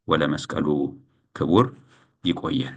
[SPEAKER 1] ወለመስቀሉ ክቡር። ይቆየን።